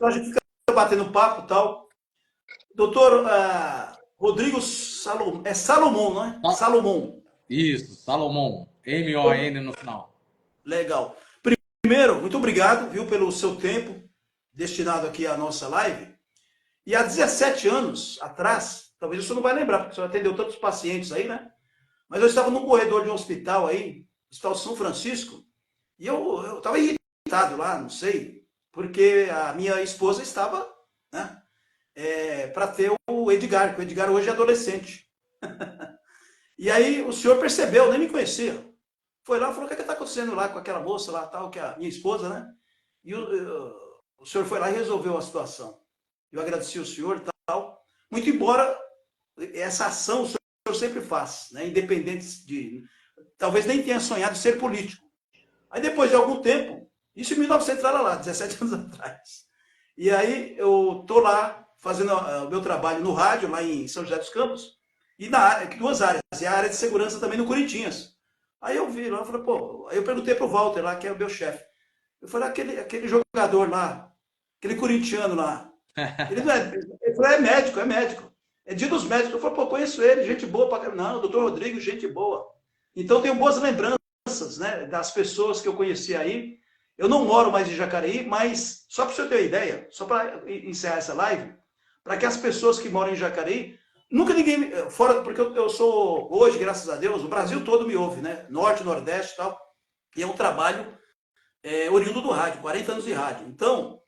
então a gente fica batendo papo e tal. Doutor Rodrigo Salomão, é Salomão, não é? Salomão. Isso, Salomão. M-O-N no final. Legal. Primeiro, muito obrigado, viu, pelo seu tempo destinado aqui à nossa live. E há 17 anos atrás, talvez o senhor não vai lembrar, porque o senhor atendeu tantos pacientes aí, né? Mas eu estava num corredor de um hospital aí, Hospital São Francisco, e eu estava irritado lá, não sei, porque a minha esposa estava, né, para ter o Edgar, que o Edgar hoje é adolescente. E aí o senhor percebeu, nem me conhecia. Foi lá e falou: o que está acontecendo lá com aquela moça lá, tal, que é a minha esposa, né? E o senhor foi lá e resolveu a situação. Eu agradeci o senhor e tal. Muito embora essa ação o senhor sempre faz, né? Independente de... Talvez nem tenha sonhado ser político. Aí depois de algum tempo, isso em 1900, lá, 17 anos atrás. E aí eu tô lá fazendo o meu trabalho no rádio, lá em São José dos Campos, e na área, duas áreas, e a área de segurança também no Corinthians. Aí eu vi lá, eu falei, pô, aí eu perguntei pro Walter lá, que é o meu chefe. Eu falei: aquele jogador lá, aquele corintiano lá, ele não é. Ele falou: é médico, é médico. É dia dos médicos. Eu falei: pô, conheço ele, gente boa pra caramba. Não, doutor Rodrigo, gente boa. Então tenho boas lembranças, né, das pessoas que eu conheci aí. Eu não moro mais em Jacareí, mas só para você ter uma ideia, só para encerrar essa live, para que as pessoas que moram em Jacareí, nunca ninguém, fora, porque eu sou, hoje, graças a Deus, o Brasil todo me ouve, né? Norte, Nordeste e tal. E é um trabalho oriundo do rádio, 40 anos de rádio. Então,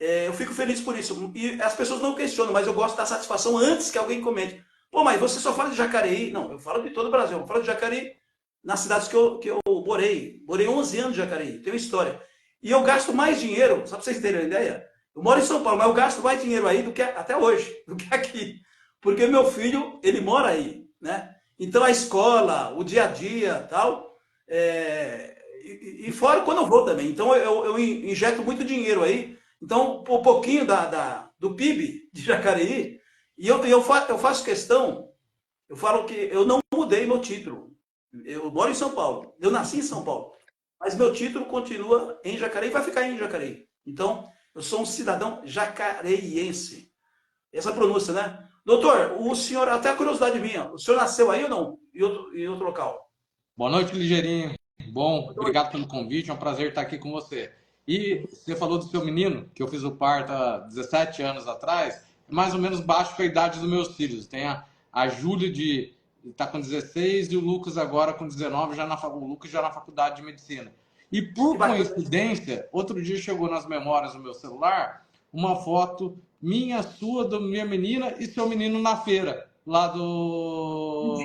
eu fico feliz por isso. E as pessoas não questionam, mas eu gosto da satisfação antes que alguém comente. Pô, mas você só fala de Jacareí? Não, eu falo de todo o Brasil. Eu falo de Jacareí nas cidades que eu morei. Morei 11 anos em Jacareí, tem uma história. E eu gasto mais dinheiro, só para vocês terem uma ideia, eu moro em São Paulo, mas eu gasto mais dinheiro aí do que até hoje, do que aqui. Porque meu filho, ele mora aí, né? Então a escola, o dia a dia, tal, e fora quando eu vou também. Então eu injeto muito dinheiro aí. Então, um pouquinho do PIB de Jacareí, e eu faço questão, eu falo que eu não mudei meu título. Eu moro em São Paulo, eu nasci em São Paulo, mas meu título continua em Jacareí e vai ficar em Jacareí. Então, eu sou um cidadão jacareiense. Essa pronúncia, né? Doutor, o senhor, até a curiosidade minha, o senhor nasceu aí ou não? Em outro local? Boa noite, Ligeirinho. Bom, obrigado pelo convite, é um prazer estar aqui com você. E você falou do seu menino, que eu fiz o parto há 17 anos atrás, é mais ou menos baixo com a idade dos meus filhos. Tem a Júlia está com 16 e o Lucas agora com 19, o Lucas já na faculdade de medicina. E Que por bacana. coincidência, outro dia chegou nas memórias do meu celular uma foto minha, sua, da minha menina e seu menino na feira, lá Do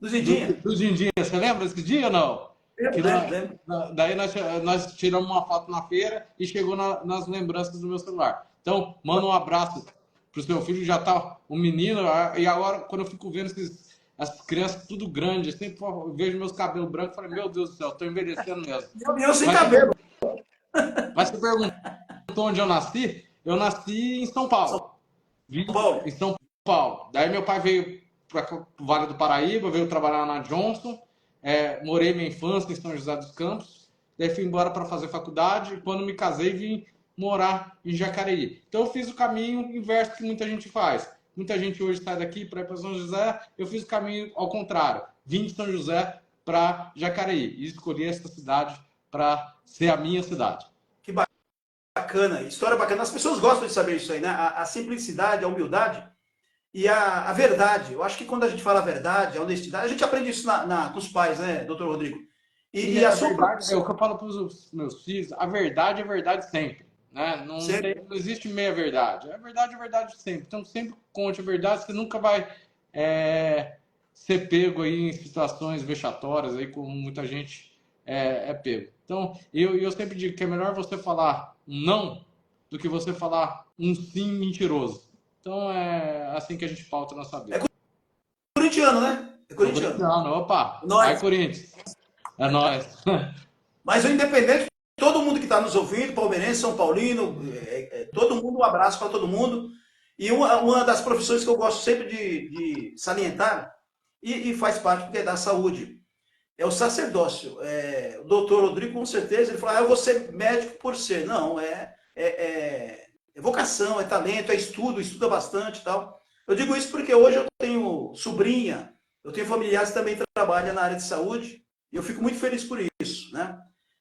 Zidinha. do Dindinha. Você lembra desse dia ou não? Lembro, Que lembro, lembro. daí nós tiramos uma foto na feira e chegou nas lembranças do meu celular. Então, manda um abraço pro seu filho, já tá um menino, e agora, quando eu fico vendo as crianças tudo grande, sempre eu vejo meus cabelos brancos, eu falei: meu Deus do céu, tô envelhecendo mesmo. Eu sem Mas cabelo. você perguntou onde eu nasci em São São Paulo. Vim em Paulo. São Paulo. Daí meu pai veio para o Vale do Paraíba, veio trabalhar na Johnson. Morei minha infância em São José dos Campos. Daí fui embora para fazer faculdade. E quando me casei, vim morar em Jacareí. Então eu fiz o caminho inverso que muita gente faz. Muita gente hoje sai daqui para ir para São José. Eu fiz o caminho ao contrário. Vim de São José para Jacareí e escolhi essa cidade para ser a minha cidade. Que bacana, história bacana. As pessoas gostam de saber isso aí, né? A simplicidade, a humildade e a verdade. Eu acho que quando a gente fala a verdade, a honestidade, a gente aprende isso com os pais, né, doutor Rodrigo? E a A sua verdade é o profissão, que eu falo para os meus filhos: a verdade é verdade sempre. Né? sempre. Não existe meia verdade. É verdade sempre. Então sempre conte a verdade, você nunca vai ser pego aí em situações vexatórias, aí, como muita gente é pego. Então eu sempre digo que é melhor você falar um não do que você falar um sim mentiroso. Então é assim que a gente pauta a nossa É vida. corintiano, né? É Sou corintiano. corintiano, opa, vai Nós. Corinthians, é nóis. Mas o independente, todo mundo que está nos ouvindo, palmeirense, São Paulino, todo mundo, um abraço para todo mundo. E uma das profissões que eu gosto sempre de salientar, e faz parte porque é da saúde, é o sacerdócio. O doutor Rodrigo, com certeza, ele fala: eu vou ser médico por ser. Não, é vocação, é talento, é estudo, estuda bastante e tal. Eu digo isso porque hoje eu tenho sobrinha, eu tenho familiares que também trabalham na área de saúde, e eu fico muito feliz por isso, né?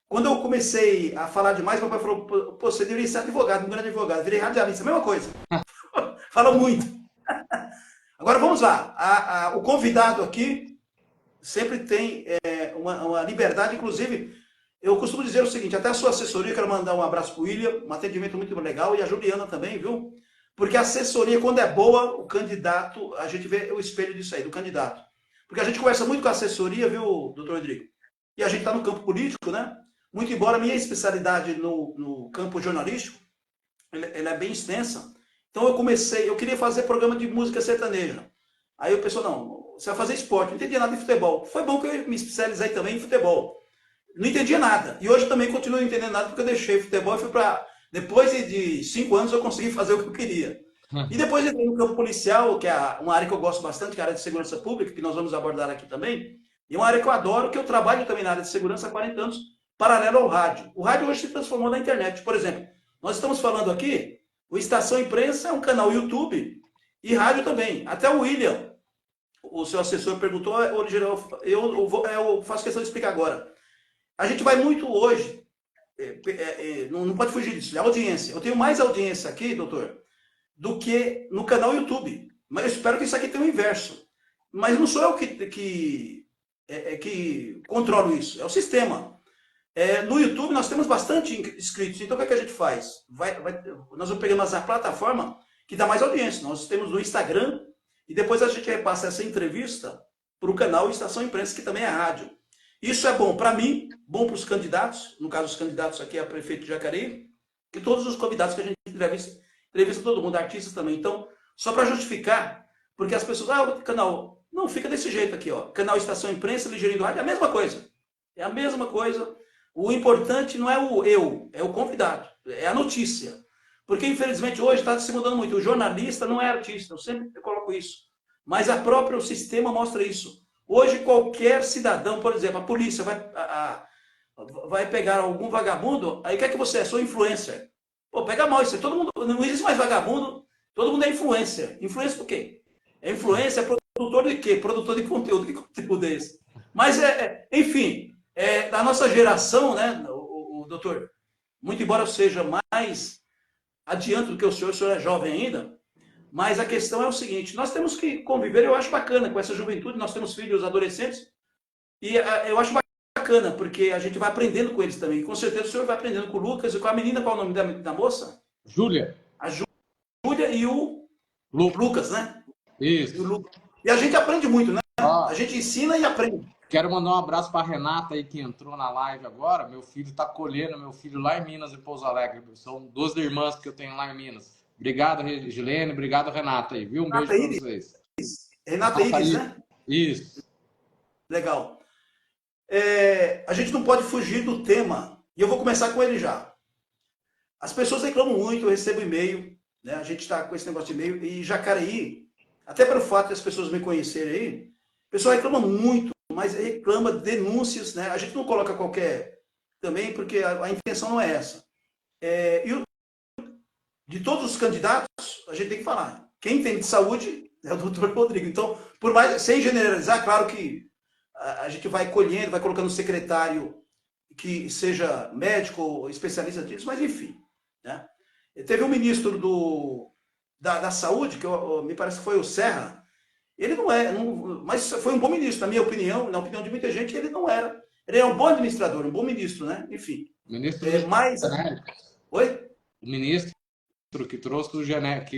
Quando eu comecei a falar demais, meu pai falou, pô, você deveria ser advogado, um grande advogado. Virei radialista, a mesma coisa. Fala muito. Agora vamos lá. O convidado aqui sempre tem uma liberdade, inclusive, eu costumo dizer o seguinte, até a sua assessoria, quero mandar um abraço para o William, um atendimento muito legal, e a Juliana também, viu? Porque a assessoria, quando é boa, o candidato, a gente vê o espelho disso aí, do candidato. Porque a gente conversa muito com a assessoria, viu, doutor Rodrigo? E a gente está no campo político, né? Muito embora a minha especialidade no campo jornalístico, ela é bem extensa. Então eu queria fazer programa de música sertaneja. Aí o pessoal, não, você vai fazer esporte, não entendia nada de futebol. Foi bom que eu me especializei também em futebol. Não entendia nada. E hoje também continuo entendendo nada porque eu deixei futebol e fui para... Depois de 5 anos eu consegui fazer o que eu queria. E depois entrei no campo policial, que é uma área que eu gosto bastante, que é a área de segurança pública, que nós vamos abordar aqui também. E é uma área que eu adoro, que eu trabalho também na área de segurança há 40 anos, paralelo ao rádio. O rádio hoje se transformou na internet. Por exemplo, nós estamos falando aqui, o Estação Imprensa é um canal YouTube e rádio também. Até o William, o seu assessor, perguntou, eu faço questão de explicar agora. A gente vai muito hoje, não pode fugir disso, é audiência. Eu tenho mais audiência aqui, doutor, do que no canal YouTube. Mas eu espero que isso aqui tenha o inverso. Mas não sou eu que controlo isso, é o sistema. No YouTube nós temos bastante inscritos, então o que, é que a gente faz? Nós vamos pegando a plataforma que dá mais audiência. Nós temos no Instagram e depois a gente repassa essa entrevista para o canal Estação Imprensa, que também é rádio. Isso é bom para mim, bom para os candidatos, no caso os candidatos aqui a prefeito de Jacareí, e todos os convidados que a gente entrevista todo mundo, artistas também. Então, só para justificar, porque as pessoas, o canal, não, fica desse jeito aqui, ó. Canal Estação Imprensa, Ligeirinho do Rádio, é a mesma coisa. É a mesma coisa. O importante não é é o convidado, é a notícia. Porque, infelizmente, hoje está se mudando muito. O jornalista não é artista, eu sempre coloco isso. Mas o sistema mostra isso. Hoje, qualquer cidadão, por exemplo, a polícia vai pegar algum vagabundo, aí o que é que você é? Sou influencer. Pô, pega mal isso. Todo mundo, não existe mais vagabundo, todo mundo é influencer. Influencer por quê? Influencer é produtor de quê? Produtor de conteúdo. Que conteúdo é esse? Mas, enfim, da nossa geração, né, o doutor, muito embora eu seja mais adiante do que o senhor é jovem ainda, mas a questão é o seguinte, nós temos que conviver, eu acho bacana com essa juventude, nós temos filhos adolescentes, e eu acho bacana, porque a gente vai aprendendo com eles também. Com certeza o senhor vai aprendendo com o Lucas e com a menina, qual é o nome da moça? Júlia. A Júlia e o Lucas, né? Isso. E a gente aprende muito, né? A gente ensina e aprende. Quero mandar um abraço para a Renata aí, que entrou na live agora. Meu filho está colhendo, meu filho lá em Minas, em Pouso Alegre. São 2 irmãs que eu tenho lá em Minas. Obrigado, Regilene. Obrigado, Renata aí, viu? Um beijo para vocês. Renata Iris, né? Isso. Legal. A gente não pode fugir do tema. E eu vou começar com ele já. As pessoas reclamam muito, eu recebo e-mail, né? A gente está com esse negócio de e-mail. E Jacareí, até pelo fato de as pessoas me conhecerem aí, o pessoal reclama muito, mas reclama denúncias, né? A gente não coloca qualquer também, porque a intenção não é essa. De todos os candidatos, a gente tem que falar. Quem entende de saúde é o doutor Rodrigo. Então, por mais, sem generalizar, claro que a gente vai colhendo, vai colocando um secretário que seja médico ou especialista disso, mas enfim. Né? Teve um ministro da saúde, que me parece que foi o Serra, ele não é, mas foi um bom ministro, na minha opinião, na opinião de muita gente, ele não era. Ele é um bom administrador, um bom ministro, né? Enfim. Ministro Oi? O ministro que trouxe o genérico,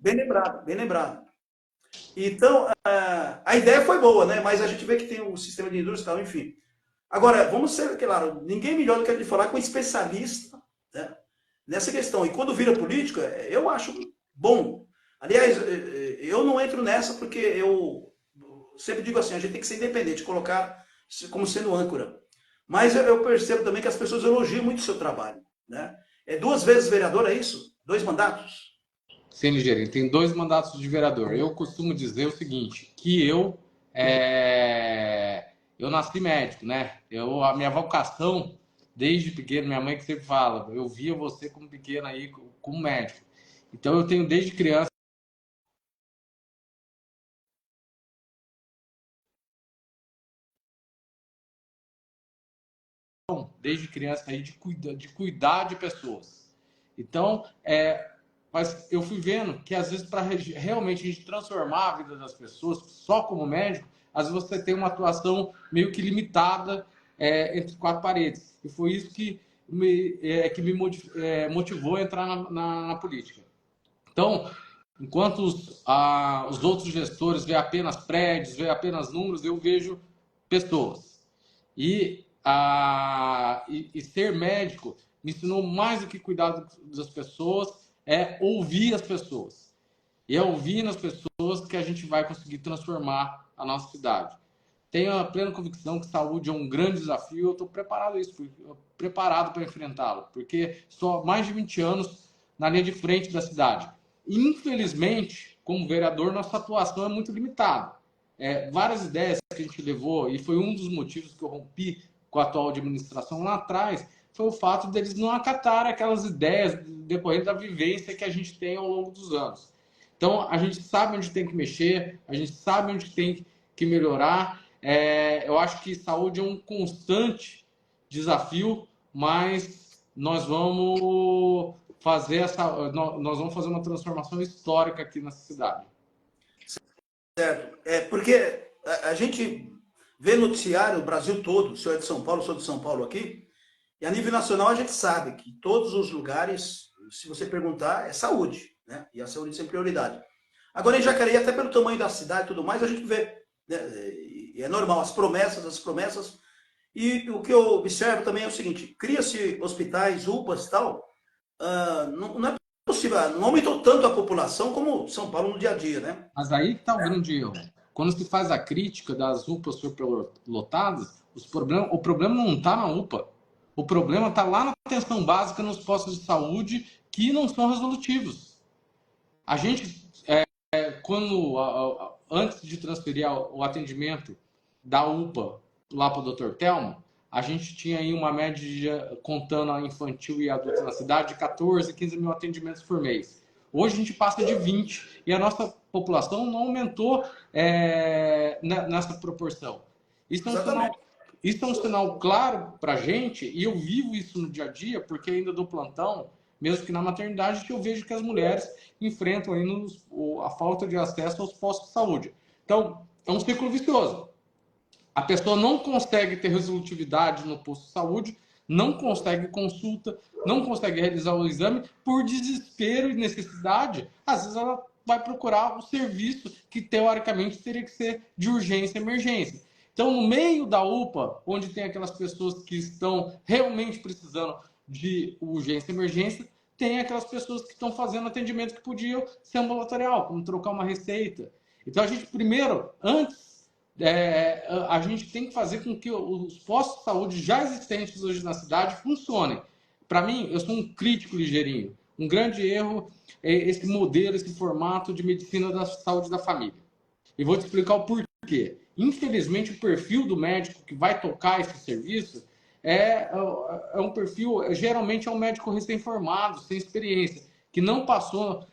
Bem lembrado, bem lembrado. Então, a ideia foi boa, né? Mas a gente vê que tem o sistema de indústria e tal, enfim. Agora, vamos ser claro, ninguém melhor do que a gente falar com um especialista, né, nessa questão. E quando vira política, eu acho bom. Aliás, eu não entro nessa porque eu sempre digo assim, a gente tem que ser independente, colocar como sendo âncora. Mas eu percebo também que as pessoas elogiam muito o seu trabalho. Né? 2 vezes vereador, é isso? 2 mandatos? Sim, Ligeirinho, tem 2 mandatos de vereador. Eu costumo dizer o seguinte, que eu nasci médico, né? A minha vocação desde pequeno, minha mãe que sempre fala, eu via você como pequeno aí, como médico. Então eu tenho desde criança, aí de cuidar de pessoas. Então, mas eu fui vendo que às vezes para realmente a gente transformar a vida das pessoas, só como médico, às vezes você tem uma atuação meio que limitada entre quatro paredes. E foi isso que me motivou a entrar na política. Então, enquanto os outros gestores veem apenas prédios, veem apenas números, eu vejo pessoas. E ser médico me ensinou mais do que cuidar das pessoas, é ouvir as pessoas. E é ouvindo as pessoas que a gente vai conseguir transformar a nossa cidade. Tenho a plena convicção que saúde é um grande desafio, eu estou preparado para enfrentá-lo, porque estou há mais de 20 anos na linha de frente da cidade. Infelizmente, como vereador, nossa atuação é muito limitada. Várias ideias que a gente levou, e foi um dos motivos que eu rompi com a atual administração lá atrás, foi o fato deles não acatarem aquelas ideias decorrentes da vivência que a gente tem ao longo dos anos. Então, a gente sabe onde tem que mexer, a gente sabe onde tem que melhorar. Eu acho que saúde é um constante desafio, mas nós vamos nós vamos fazer uma transformação histórica aqui nessa cidade. Certo. Porque a gente vê noticiário o Brasil todo, o senhor é de São Paulo, sou de São Paulo aqui, e a nível nacional a gente sabe que todos os lugares, se você perguntar, é saúde, né? E a saúde sempre prioridade. Agora em Jacareí, até pelo tamanho da cidade e tudo mais, a gente vê, né? E é normal, as promessas, e o que eu observo também é o seguinte, cria-se hospitais, UPAs e tal, não é possível, não aumentou tanto a população como São Paulo no dia a dia, né? Mas aí que está o grande erro. Quando se faz a crítica das UPAs superlotadas, o problema não está na UPA. O problema está lá na atenção básica nos postos de saúde que não são resolutivos. A gente, antes de transferir o atendimento da UPA lá para o Dr. Telmo, a gente tinha aí uma média, contando a infantil e adulto na cidade, de 14, 15 mil atendimentos por mês. Hoje a gente passa de 20 e a nossa população não aumentou nessa proporção. Isso é um sinal claro para a gente, e eu vivo isso no dia a dia, porque ainda do plantão, mesmo que na maternidade, que eu vejo que as mulheres enfrentam aí a falta de acesso aos postos de saúde. Então, é um ciclo vicioso. A pessoa não consegue ter resolutividade no posto de saúde, não consegue consulta, não consegue realizar o exame por desespero e necessidade. Às vezes ela vai procurar o serviço que teoricamente teria que ser de urgência e emergência. Então, no meio da UPA, onde tem aquelas pessoas que estão realmente precisando de urgência e emergência, tem aquelas pessoas que estão fazendo atendimento que podiam ser ambulatorial, como trocar uma receita. Então, a gente primeiro, a gente tem que fazer com que os postos de saúde já existentes hoje na cidade funcionem. Para mim, eu sou um crítico ligeirinho. Um grande erro é esse modelo, esse formato de medicina da saúde da família. E vou te explicar o porquê. Infelizmente, o perfil do médico que vai tocar esse serviço é um perfil, geralmente é um médico recém-formado, sem experiência, que não passou,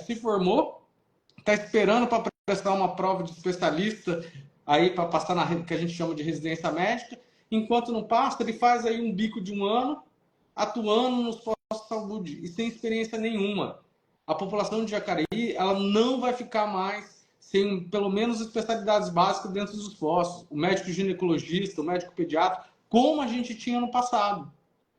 se formou, está esperando para prestar uma prova de especialista, aí para passar na que a gente chama de residência médica. Enquanto não passa, ele faz aí um bico de um ano, atuando nos postos de saúde e sem experiência nenhuma. A população de Jacareí, ela não vai ficar mais sem pelo menos especialidades básicas dentro dos postos. O médico ginecologista, o médico pediatra, como a gente tinha no passado.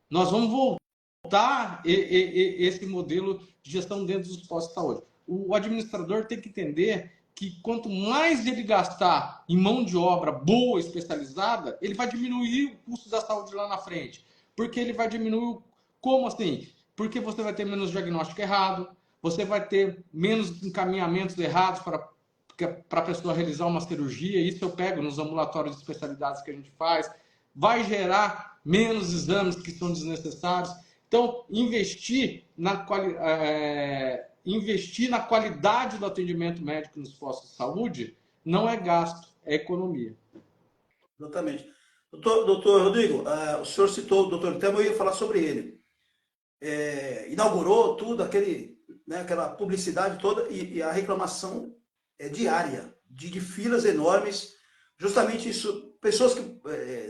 Nós vamos voltar esse modelo de gestão dentro dos postos de saúde. O administrador tem que entender que quanto mais ele gastar em mão de obra boa, especializada, ele vai diminuir o custo da saúde lá na frente. Porque ele vai diminuir... Como assim? Porque você vai ter menos diagnóstico errado, você vai ter menos encaminhamentos errados para a pessoa realizar uma cirurgia. Isso eu pego nos ambulatórios de especialidades que a gente faz. Vai gerar menos exames que são desnecessários. Então, investir na qualidade do atendimento médico nos postos de saúde não é gasto, é economia. Exatamente. Doutor Rodrigo, o senhor citou o doutor Telmo, eu ia falar sobre ele. Inaugurou tudo, aquela publicidade toda, e a reclamação é diária, de filas enormes, justamente isso, pessoas que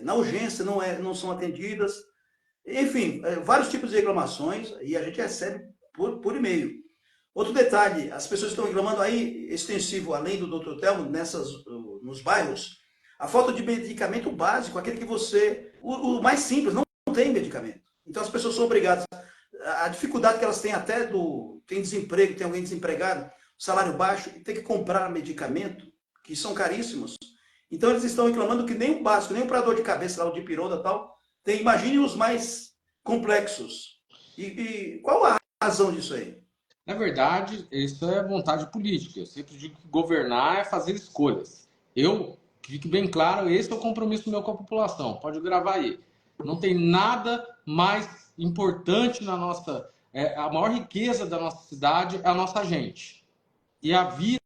na urgência não são atendidas, enfim, vários tipos de reclamações, e a gente recebe por e-mail. Outro detalhe, as pessoas estão reclamando aí, extensivo, além do Dr. Telmo, nos bairros, a falta de medicamento básico, aquele que o mais simples, não tem medicamento. Então as pessoas são obrigadas, a dificuldade que elas têm tem desemprego, tem alguém desempregado, salário baixo, e tem que comprar medicamento, que são caríssimos. Então eles estão reclamando que nem o básico, nem o para dor de cabeça, lá o dipirona e tal, tem, imagine os mais complexos. E qual a razão disso aí? Na verdade, isso é vontade política. Eu sempre digo que governar é fazer escolhas. Que fique bem claro, esse é o compromisso meu com a população. Pode gravar aí. Não tem nada mais importante na nossa... a maior riqueza da nossa cidade é a nossa gente. E a vida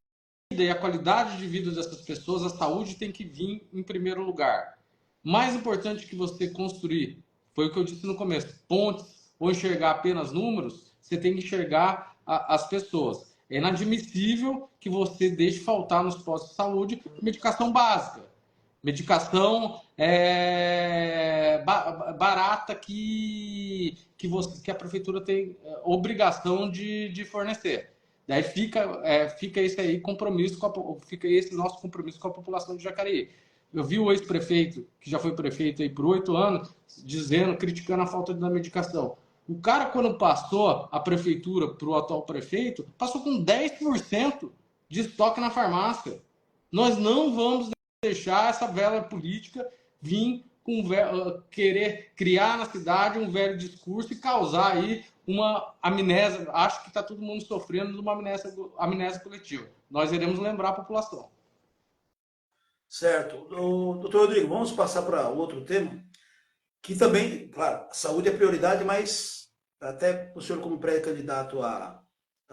e a qualidade de vida dessas pessoas, a saúde tem que vir em primeiro lugar. Mais importante que você construir, foi o que eu disse no começo, pontes ou enxergar apenas números, você tem que enxergar as pessoas. É inadmissível que você deixe faltar nos postos de saúde medicação básica. Medicação barata que a prefeitura tem obrigação de fornecer. Daí fica esse aí compromisso fica esse nosso compromisso com a população de Jacareí. Eu vi o ex-prefeito, que já foi prefeito aí por 8 anos, criticando a falta da medicação. O cara, quando passou a prefeitura para o atual prefeito, passou com 10% de estoque na farmácia. Nós não vamos deixar essa velha política vir querer criar na cidade um velho discurso e causar aí uma amnésia. Acho que está todo mundo sofrendo de uma amnésia coletiva. Nós iremos lembrar a população. Certo. Doutor Rodrigo, vamos passar para outro tema, que também, claro, a saúde é prioridade, mas até o senhor como pré-candidato a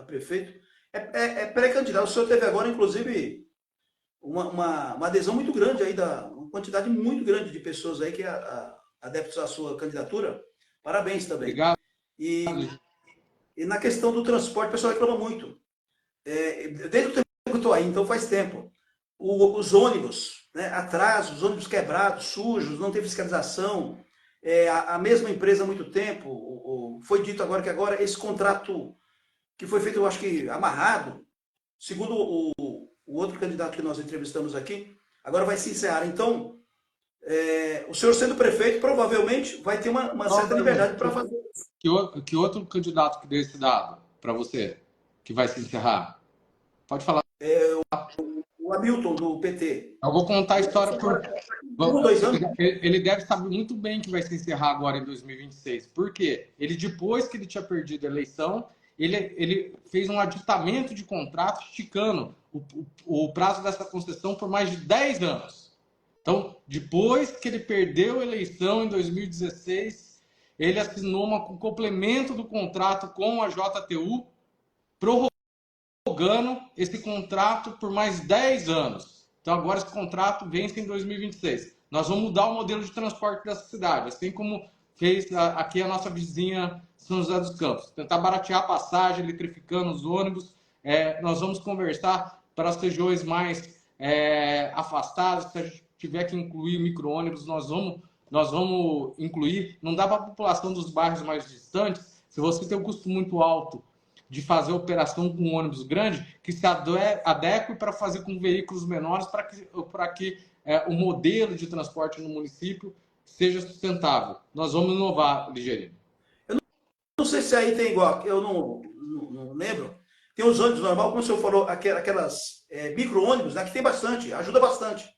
prefeito, é pré-candidato. O senhor teve agora, inclusive, uma adesão muito grande aí, uma quantidade muito grande de pessoas aí que adeptos à sua candidatura. Parabéns também. Obrigado. E na questão do transporte, o pessoal reclama muito. Desde o tempo que eu estou aí, então faz tempo. Os ônibus, né, atrasos, os ônibus quebrados, sujos, não tem fiscalização. A mesma empresa há muito tempo. Foi dito agora que esse contrato que foi feito, eu acho que amarrado, segundo o outro candidato que nós entrevistamos aqui, agora vai se encerrar. Então, o senhor sendo prefeito, provavelmente vai ter uma certa liberdade para fazer isso. Que outro candidato que deu esse dado para você, que vai se encerrar? Pode falar. O Hamilton, do PT. Eu vou contar a história por... 2 anos. Ele deve saber muito bem que vai se encerrar agora em 2026. Por quê? Depois que ele tinha perdido a eleição, ele fez um aditamento de contrato esticando o prazo dessa concessão por mais de 10 anos. Então, depois que ele perdeu a eleição em 2016, ele assinou um complemento do contrato com a JTU, prorrogando esse contrato por mais 10 anos. Então, agora esse contrato vence em 2026. Nós vamos mudar o modelo de transporte dessa cidade, assim como fez aqui a nossa vizinha São José dos Campos. Tentar baratear a passagem, eletrificando os ônibus. Nós vamos conversar para as regiões mais afastadas. Se a gente tiver que incluir micro-ônibus, nós vamos incluir. Não dá para a população dos bairros mais distantes, se você tem um custo muito alto de fazer operação com ônibus grande, que se adeque para fazer com veículos menores, para que o modelo de transporte no município seja sustentável. Nós vamos inovar, Ligerino. Eu não sei se aí tem igual, eu não lembro. Tem os ônibus normal, como o senhor falou, aquelas micro-ônibus, né, que tem bastante, ajuda bastante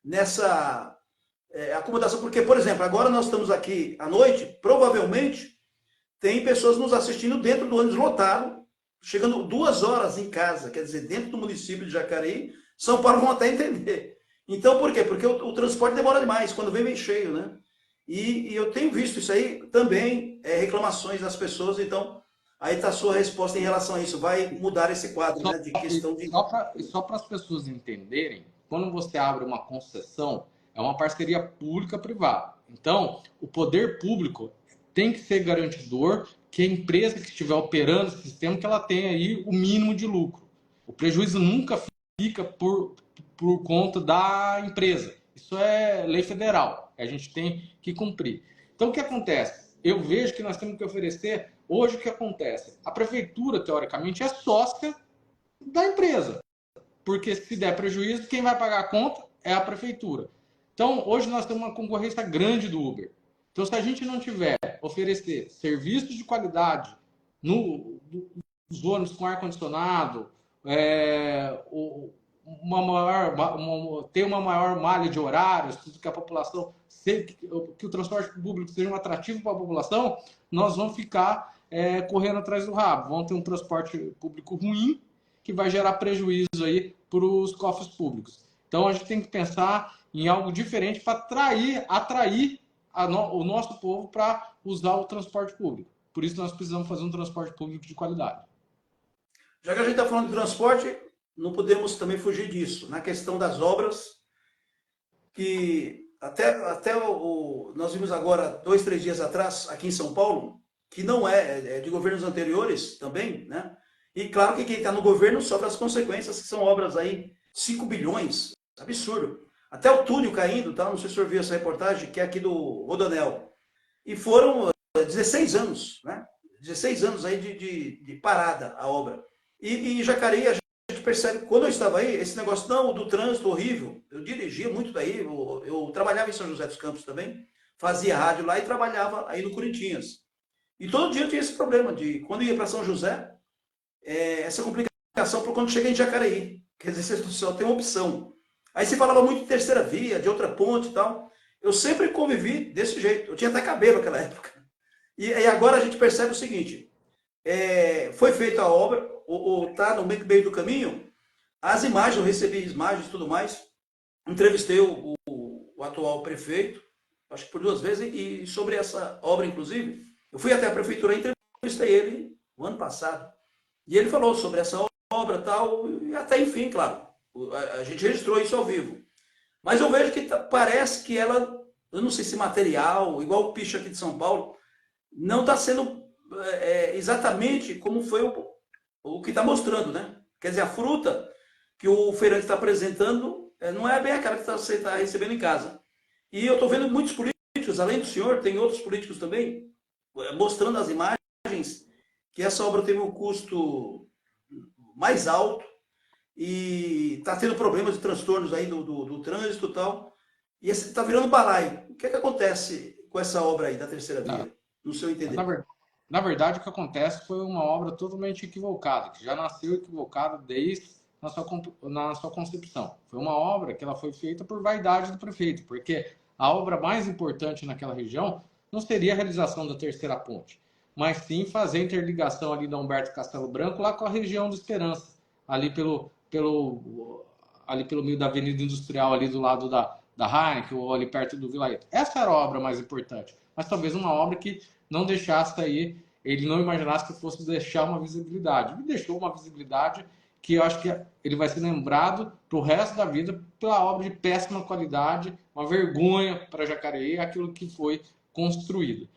nessa acomodação. Porque, por exemplo, agora nós estamos aqui à noite, provavelmente tem pessoas nos assistindo dentro do ônibus lotado, chegando 2 horas em casa, quer dizer, dentro do município de Jacareí. São Paulo vão até entender. Então, por quê? Porque o transporte demora demais, quando vem cheio, né? E eu tenho visto isso aí também, reclamações das pessoas. Então, aí está a sua resposta em relação a isso. Vai mudar esse quadro, né, de questão de... Só para as pessoas entenderem, quando você abre uma concessão, É uma parceria pública-privada. Então, o poder público tem que ser garantidor que a empresa que estiver operando esse sistema, que ela tenha aí o mínimo de lucro. O prejuízo nunca fica por conta da empresa. Isso é lei federal, que a gente tem que cumprir. Então, o que acontece? Eu vejo que nós temos que oferecer, hoje o que acontece? A prefeitura, teoricamente, é sócia da empresa, porque se der prejuízo, quem vai pagar a conta é a prefeitura. Então, hoje nós temos uma concorrência grande do Uber. Então, se a gente não tiver oferecer serviços de qualidade nos ônibus com ar-condicionado, ter uma maior malha de horários, que a população, que o transporte público seja um atrativo para a população, nós vamos ficar correndo atrás do rabo. Vamos ter um transporte público ruim, que vai gerar prejuízo aí para os cofres públicos. Então, a gente tem que pensar em algo diferente para atrair o nosso povo para usar o transporte público. Por isso, nós precisamos fazer um transporte público de qualidade. Já que a gente está falando de transporte, não podemos também fugir disso. Na questão das obras, que nós vimos agora, 2, 3 dias atrás, aqui em São Paulo, que não é de governos anteriores também, né? E claro que quem está no governo sofre as consequências, que são obras aí, 5 bilhões, absurdo. Até o túnel caindo, tá? Não sei se o senhor viu essa reportagem, que é aqui do Rodoanel. E foram 16 anos, né? 16 anos aí de parada a obra. E Jacareí, a gente percebe, quando eu estava aí, esse negócio do trânsito horrível, eu dirigia muito daí, eu trabalhava em São José dos Campos também, fazia rádio lá e trabalhava aí no Corinthians. E todo dia eu tinha esse problema de, quando ia para São José, essa complicação por quando chega em Jacareí. Quer dizer, você só tem uma opção. Aí você falava muito de terceira via, de outra ponte e tal. Eu sempre convivi desse jeito. Eu tinha até cabelo naquela época. E agora a gente percebe o seguinte, foi feita a obra, está no meio do caminho, as imagens, eu recebi imagens e tudo mais, entrevistei o atual prefeito, acho que por 2 vezes, e sobre essa obra, inclusive, eu fui até a prefeitura e entrevistei ele o ano passado. E ele falou sobre essa obra e tal, e até enfim, claro, a gente registrou isso ao vivo. Mas eu vejo que parece que ela, eu não sei se material, igual o picho aqui de São Paulo, não está sendo exatamente como foi o que está mostrando, né? Quer dizer, a fruta que o feirante está apresentando não é bem aquela que você está recebendo em casa. E eu estou vendo muitos políticos, além do senhor, tem outros políticos também, mostrando as imagens que essa obra teve um custo mais alto e está tendo problemas de transtornos aí do trânsito e tal. E está virando balaio. O que acontece com essa obra aí da terceira via, no seu entender? Na verdade, o que acontece foi uma obra totalmente equivocada, que já nasceu equivocada desde na sua concepção. Foi uma obra que ela foi feita por vaidade do prefeito, porque a obra mais importante naquela região não seria a realização da terceira ponte, mas sim fazer a interligação ali da Humberto Castelo Branco lá com a região do Esperança, ali pelo meio da Avenida Industrial, ali do lado da Heineken, ou ali perto do Vilarejo. Essa era a obra mais importante, mas talvez uma obra que não deixasse aí, ele não imaginasse que fosse deixar uma visibilidade. Ele deixou uma visibilidade que eu acho que ele vai ser lembrado para o resto da vida pela obra de péssima qualidade, uma vergonha para Jacareí, aquilo que foi construído.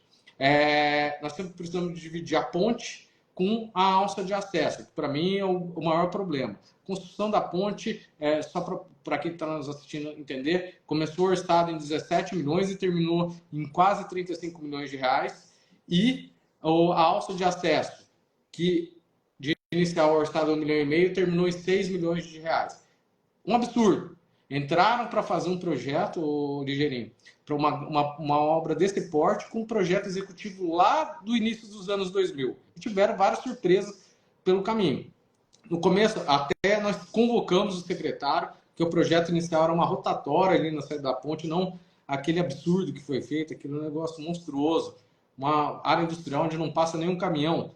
Nós sempre precisamos dividir a ponte com a alça de acesso, que para mim é o maior problema. A construção da ponte, só para quem está nos assistindo entender, começou orçado em 17 milhões e terminou em quase 35 milhões de reais. E a alça de acesso, que de inicial orçado 1,5 milhão, terminou em 6 milhões de reais. Um absurdo. Entraram para fazer um projeto, Ligeirinho, para uma obra desse porte, com um projeto executivo lá do início dos anos 2000. E tiveram várias surpresas pelo caminho. No começo, até nós convocamos o secretário, que o projeto inicial era uma rotatória ali na saída da ponte, não aquele absurdo que foi feito, aquele negócio monstruoso, uma área industrial onde não passa nenhum caminhão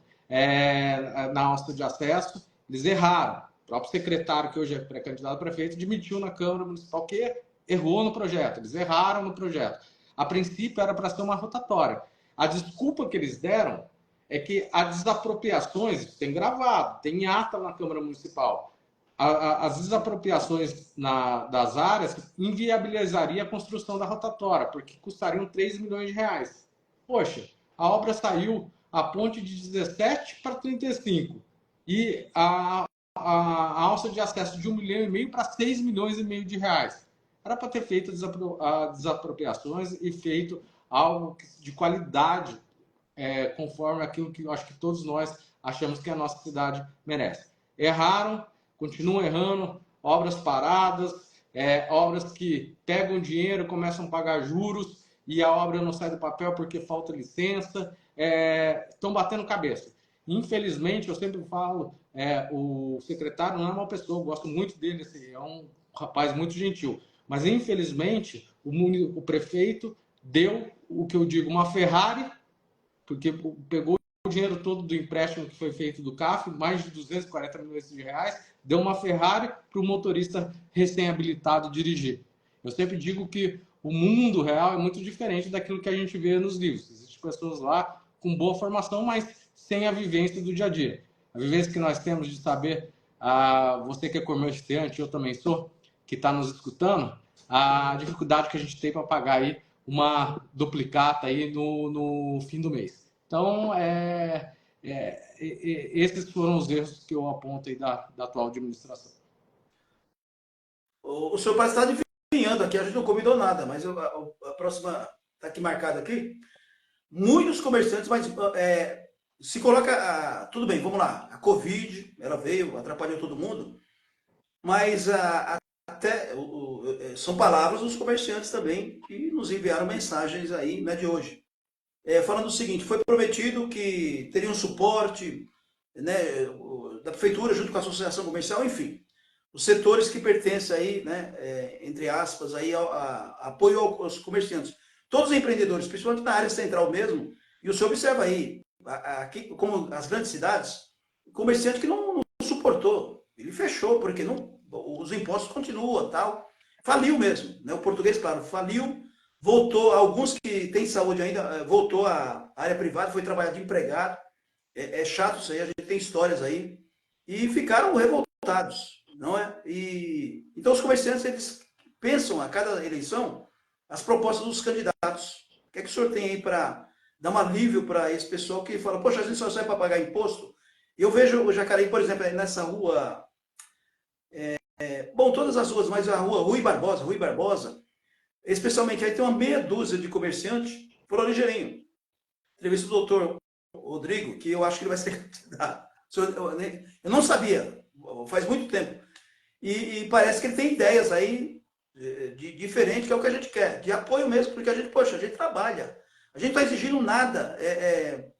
na alça de acesso. Eles erraram. O próprio secretário, que hoje é pré-candidato a prefeito, admitiu na Câmara Municipal que errou no projeto. Eles erraram no projeto. A princípio era para ser uma rotatória. A desculpa que eles deram é que as desapropriações, tem gravado, tem ata na Câmara Municipal, as desapropriações das áreas inviabilizaria a construção da rotatória, porque custariam 3 milhões de reais. Poxa, a obra saiu a ponte de 17 para 35 e a alça de acesso de 1,5 milhão para 6 milhões e meio de reais. Era para ter feito as desapropriações e feito algo de qualidade, conforme aquilo que eu acho que todos nós achamos que a nossa cidade merece. Erraram, continuam errando, obras paradas, obras que pegam dinheiro, começam a pagar juros e a obra não sai do papel porque falta licença, estão batendo cabeça. Infelizmente, eu sempre falo, o secretário não é uma pessoa, eu gosto muito dele, assim, é um rapaz muito gentil, mas infelizmente o prefeito deu o que eu digo, uma Ferrari, porque pegou o dinheiro todo do empréstimo que foi feito do CAF, mais de 240 milhões de reais, deu uma Ferrari para o motorista recém-habilitado dirigir. Eu sempre digo que o mundo real é muito diferente daquilo que a gente vê nos livros. Existem pessoas lá com boa formação, mas sem a vivência do dia a dia. A vivência que nós temos de saber, você que é comerciante, eu também sou, que está nos escutando, a dificuldade que a gente tem para pagar aí uma duplicata aí no fim do mês. Então, esses foram os erros que eu aponto aí da atual administração. O senhor parece estar adivinhando aqui, a gente não combinou nada, mas a próxima está aqui marcada aqui. Muitos comerciantes, mas se coloca. Tudo bem, vamos lá. A Covid, ela veio, atrapalhou todo mundo, mas até são palavras dos comerciantes também que nos enviaram mensagens aí, né, de hoje. Falando o seguinte, foi prometido que teria um suporte, né, da prefeitura junto com a associação comercial, enfim, os setores que pertencem aí, né, entre aspas, aí a apoio aos comerciantes. Todos os empreendedores, principalmente na área central mesmo, e o senhor observa aí, aqui, como as grandes cidades, o comerciante que não suportou, ele fechou, porque os impostos continuam, tal, faliu mesmo, né, o português, claro, faliu, voltou, alguns que têm saúde ainda, voltou à área privada, foi trabalhar de empregado, é chato isso aí, a gente tem histórias aí, e ficaram revoltados, não é? Então os comerciantes, eles pensam a cada eleição as propostas dos candidatos. O que é que o senhor tem aí para dar um alívio para esse pessoal que fala, poxa, a gente só sai para pagar imposto? Eu vejo o Jacareí, por exemplo, nessa rua, bom, todas as ruas, mas a rua Rui Barbosa, especialmente aí tem uma meia dúzia de comerciantes por ali ligeirinho. Entrevista do doutor Rodrigo, que eu acho que ele vai ser candidato. Eu não sabia, faz muito tempo. E parece que ele tem ideias aí diferentes, que é o que a gente quer, de apoio mesmo, porque poxa, a gente trabalha. A gente não está exigindo nada.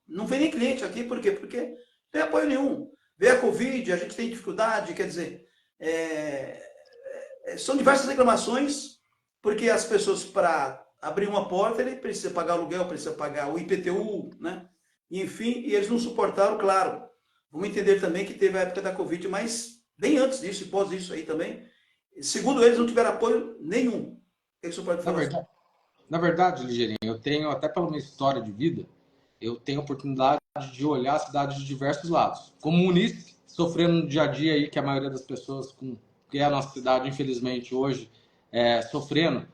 Não vem nem cliente aqui, por quê? Porque não tem apoio nenhum. Vê a Covid, a gente tem dificuldade, quer dizer, são diversas reclamações, porque as pessoas, para abrir uma porta, ele precisa pagar aluguel, precisa pagar o IPTU, né? Enfim, e eles não suportaram, claro. Vamos entender também que teve a época da Covid, mas bem antes disso e pós isso aí também, segundo eles, não tiveram apoio nenhum. O que você pode falar? Na verdade, Ligeirinho, eu tenho, até pela minha história de vida, eu tenho a oportunidade de olhar a cidade de diversos lados. Como munícipe, sofrendo no dia a dia aí, que a maioria das pessoas, que é a nossa cidade, infelizmente, hoje, sofrendo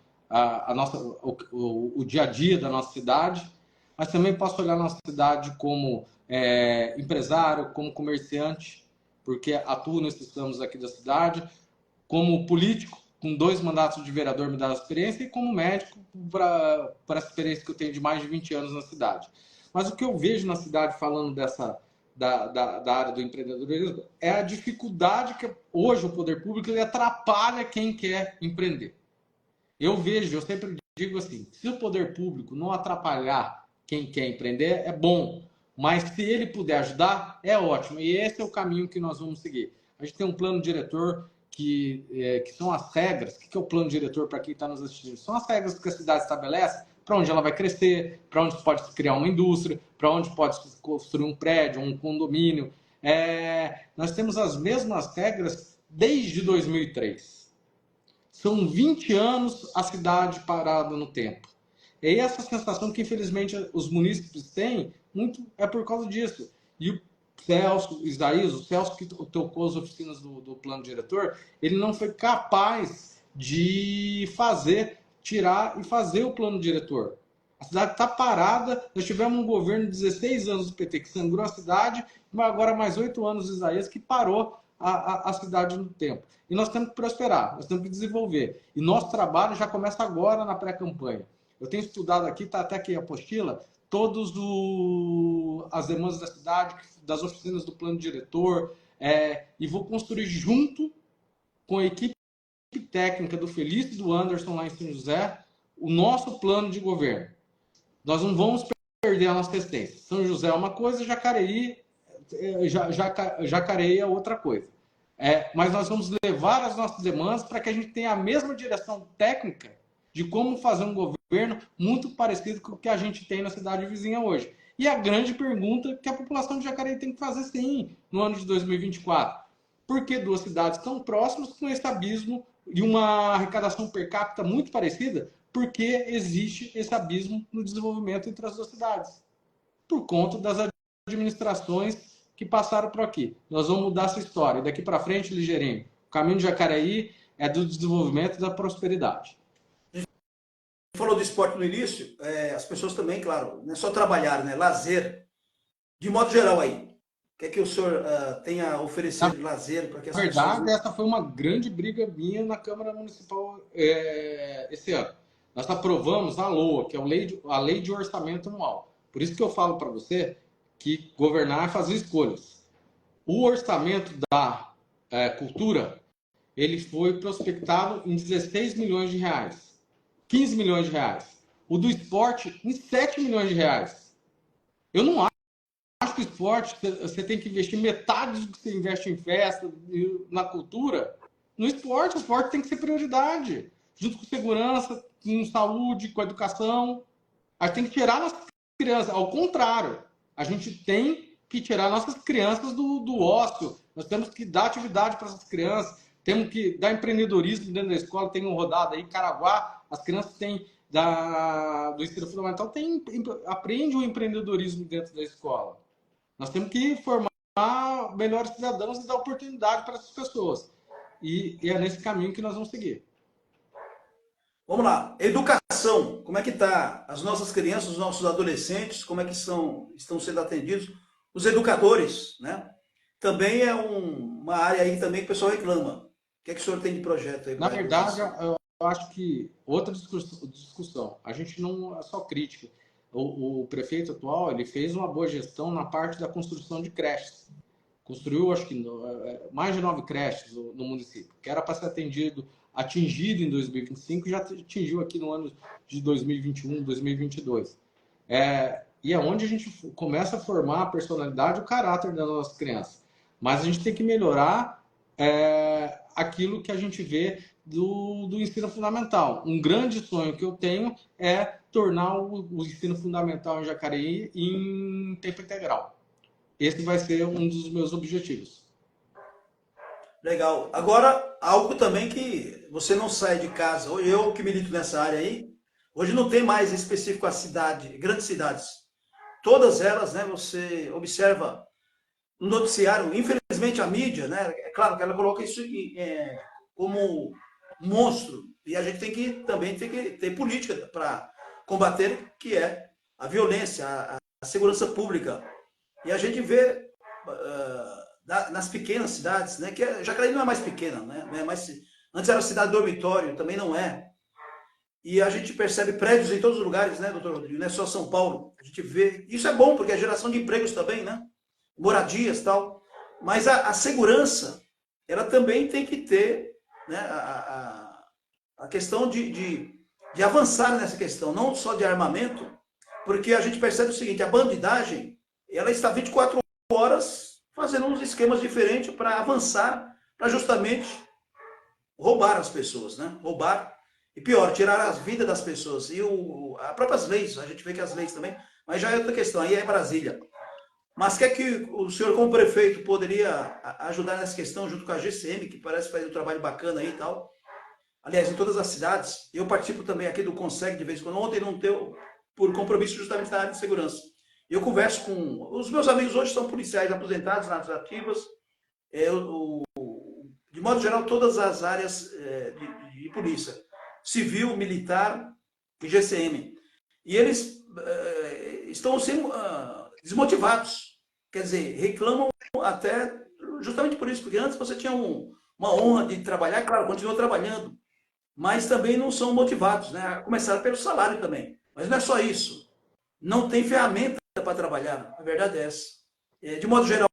o dia a dia da nossa cidade, mas também posso olhar a nossa cidade como empresário, como comerciante, porque atuo nesses ramos aqui da cidade, como político, com 2 mandatos de vereador me dá a experiência, e como médico, para a experiência que eu tenho de mais de 20 anos na cidade. Mas o que eu vejo na cidade, falando da área do empreendedorismo, é a dificuldade que hoje o poder público ele atrapalha quem quer empreender. Eu sempre digo assim, se o poder público não atrapalhar quem quer empreender, é bom. Mas se ele puder ajudar, é ótimo. E esse é o caminho que nós vamos seguir. A gente tem um plano diretor que são as regras. O que é o plano diretor para quem está nos assistindo? São as regras que a cidade estabelece para onde ela vai crescer, para onde pode se criar uma indústria, para onde pode se construir um prédio, um condomínio. Nós temos as mesmas regras desde 2003. São 20 anos a cidade parada no tempo. E essa sensação que, infelizmente, os munícipes têm, muito é por causa disso. E Celso, Isaías, o Celso que tocou as oficinas do plano diretor, ele não foi capaz de tirar e fazer o plano diretor. A cidade está parada, nós tivemos um governo de 16 anos do PT que sangrou a cidade, mas agora mais 8 anos de Isaías que parou a cidade no tempo. E nós temos que prosperar, nós temos que desenvolver. E nosso trabalho já começa agora na pré-campanha. Eu tenho estudado aqui, está até aqui a apostila, todas as demandas da cidade, das oficinas do plano diretor, e vou construir junto com a equipe técnica do Felício e do Anderson lá em São José, o nosso plano de governo. Nós não vamos perder a nossa essência. São José é uma coisa, Jacareí é outra coisa. Mas nós vamos levar as nossas demandas para que a gente tenha a mesma direção técnica de como fazer um governo muito parecido com o que a gente tem na cidade vizinha hoje. E a grande pergunta que a população de Jacareí tem que fazer, sim, no ano de 2024. Por que duas cidades tão próximas com esse abismo e uma arrecadação per capita muito parecida? Porque existe esse abismo no desenvolvimento entre as duas cidades. Por conta das administrações que passaram por aqui. Nós vamos mudar essa história. Daqui para frente, ligeirinho, o caminho de Jacareí é do desenvolvimento e da prosperidade. Falou do esporte no início, as pessoas também, claro, não é só trabalhar, né? Lazer, de modo geral aí. O que é que o senhor tem a oferecer de lazer para que as pessoas... Na verdade, essa foi uma grande briga minha na Câmara Municipal esse ano. Nós aprovamos a LOA, que é a Lei de Orçamento Anual. Por isso que eu falo para você que governar é fazer escolhas. O orçamento da cultura, ele foi prospectado em 16 milhões de reais. 15 milhões de reais. O do esporte, em 7 milhões de reais. Eu não acho que o esporte, você tem que investir metade do que você investe em festa, na cultura. No esporte, o esporte tem que ser prioridade. Junto com segurança, com saúde, com educação. A gente tem que tirar nossas crianças. Ao contrário, a gente tem que tirar nossas crianças do ócio. Nós temos que dar atividade para essas crianças. Temos que dar empreendedorismo dentro da escola. Tem um rodado aí, Caraguá. As crianças têm do ensino fundamental, aprende o empreendedorismo dentro da escola. Nós temos que formar melhores cidadãos e dar oportunidade para essas pessoas. E é nesse caminho que nós vamos seguir. Vamos lá. Educação. Como é que está? As nossas crianças, os nossos adolescentes, como é que estão sendo atendidos? Os educadores, né? Também é uma área aí também que o pessoal reclama. O que é que o senhor tem de projeto aí? Na verdade, eu acho que outra discussão. A gente não é só crítica. O prefeito atual, ele fez uma boa gestão na parte da construção de creches. Construiu, acho que, mais de 9 creches no município, que era para ser atingido em 2025, já atingiu aqui no ano de 2021, 2022. E é onde a gente começa a formar a personalidade e o caráter das nossas crianças. Mas a gente tem que melhorar aquilo que a gente vê do ensino fundamental. Um grande sonho que eu tenho é tornar o ensino fundamental em Jacareí em tempo integral. Esse vai ser um dos meus objetivos. Legal. Agora, algo também que você não sai de casa. Eu que milito nessa área aí, hoje não tem mais específico a cidade, grandes cidades. Todas elas, né, você observa no noticiário, infelizmente a mídia, né, é claro que ela coloca isso como monstro. E a gente também tem que ter política para combater, que é a violência, a segurança pública. E a gente vê nas pequenas cidades, né, que Jacareí não é mais pequena, né, não é mais, antes era cidade dormitório, também não é. E a gente percebe prédios em todos os lugares, né, doutor Rodrigo? Não é só São Paulo. A gente vê. Isso é bom, porque é geração de empregos também, né? Moradias e tal. Mas a segurança, ela também tem que ter, né, a questão de avançar nessa questão, não só de armamento, porque a gente percebe o seguinte, a bandidagem, ela está 24 horas fazendo uns esquemas diferentes para avançar, para justamente roubar as pessoas, né? Roubar, e pior, tirar as vidas das pessoas. E as próprias leis, a gente vê que as leis também, mas já é outra questão, aí é Brasília. Mas quer que o senhor, como prefeito, poderia ajudar nessa questão junto com a GCM, que parece fazer um trabalho bacana aí e tal. Aliás, em todas as cidades. Eu participo também aqui do Consegue de vez em quando. Ontem não deu por compromisso justamente na área de segurança. Eu converso com... Os meus amigos hoje são policiais aposentados nas ativas, de modo geral, todas as áreas de polícia, civil, militar e GCM. E eles estão sendo desmotivados, quer dizer, reclamam até justamente por isso, porque antes você tinha uma honra de trabalhar, claro, continuam trabalhando, mas também não são motivados, né? Começaram pelo salário também. Mas não é só isso. Não tem ferramenta para trabalhar, a verdade é essa. De modo geral,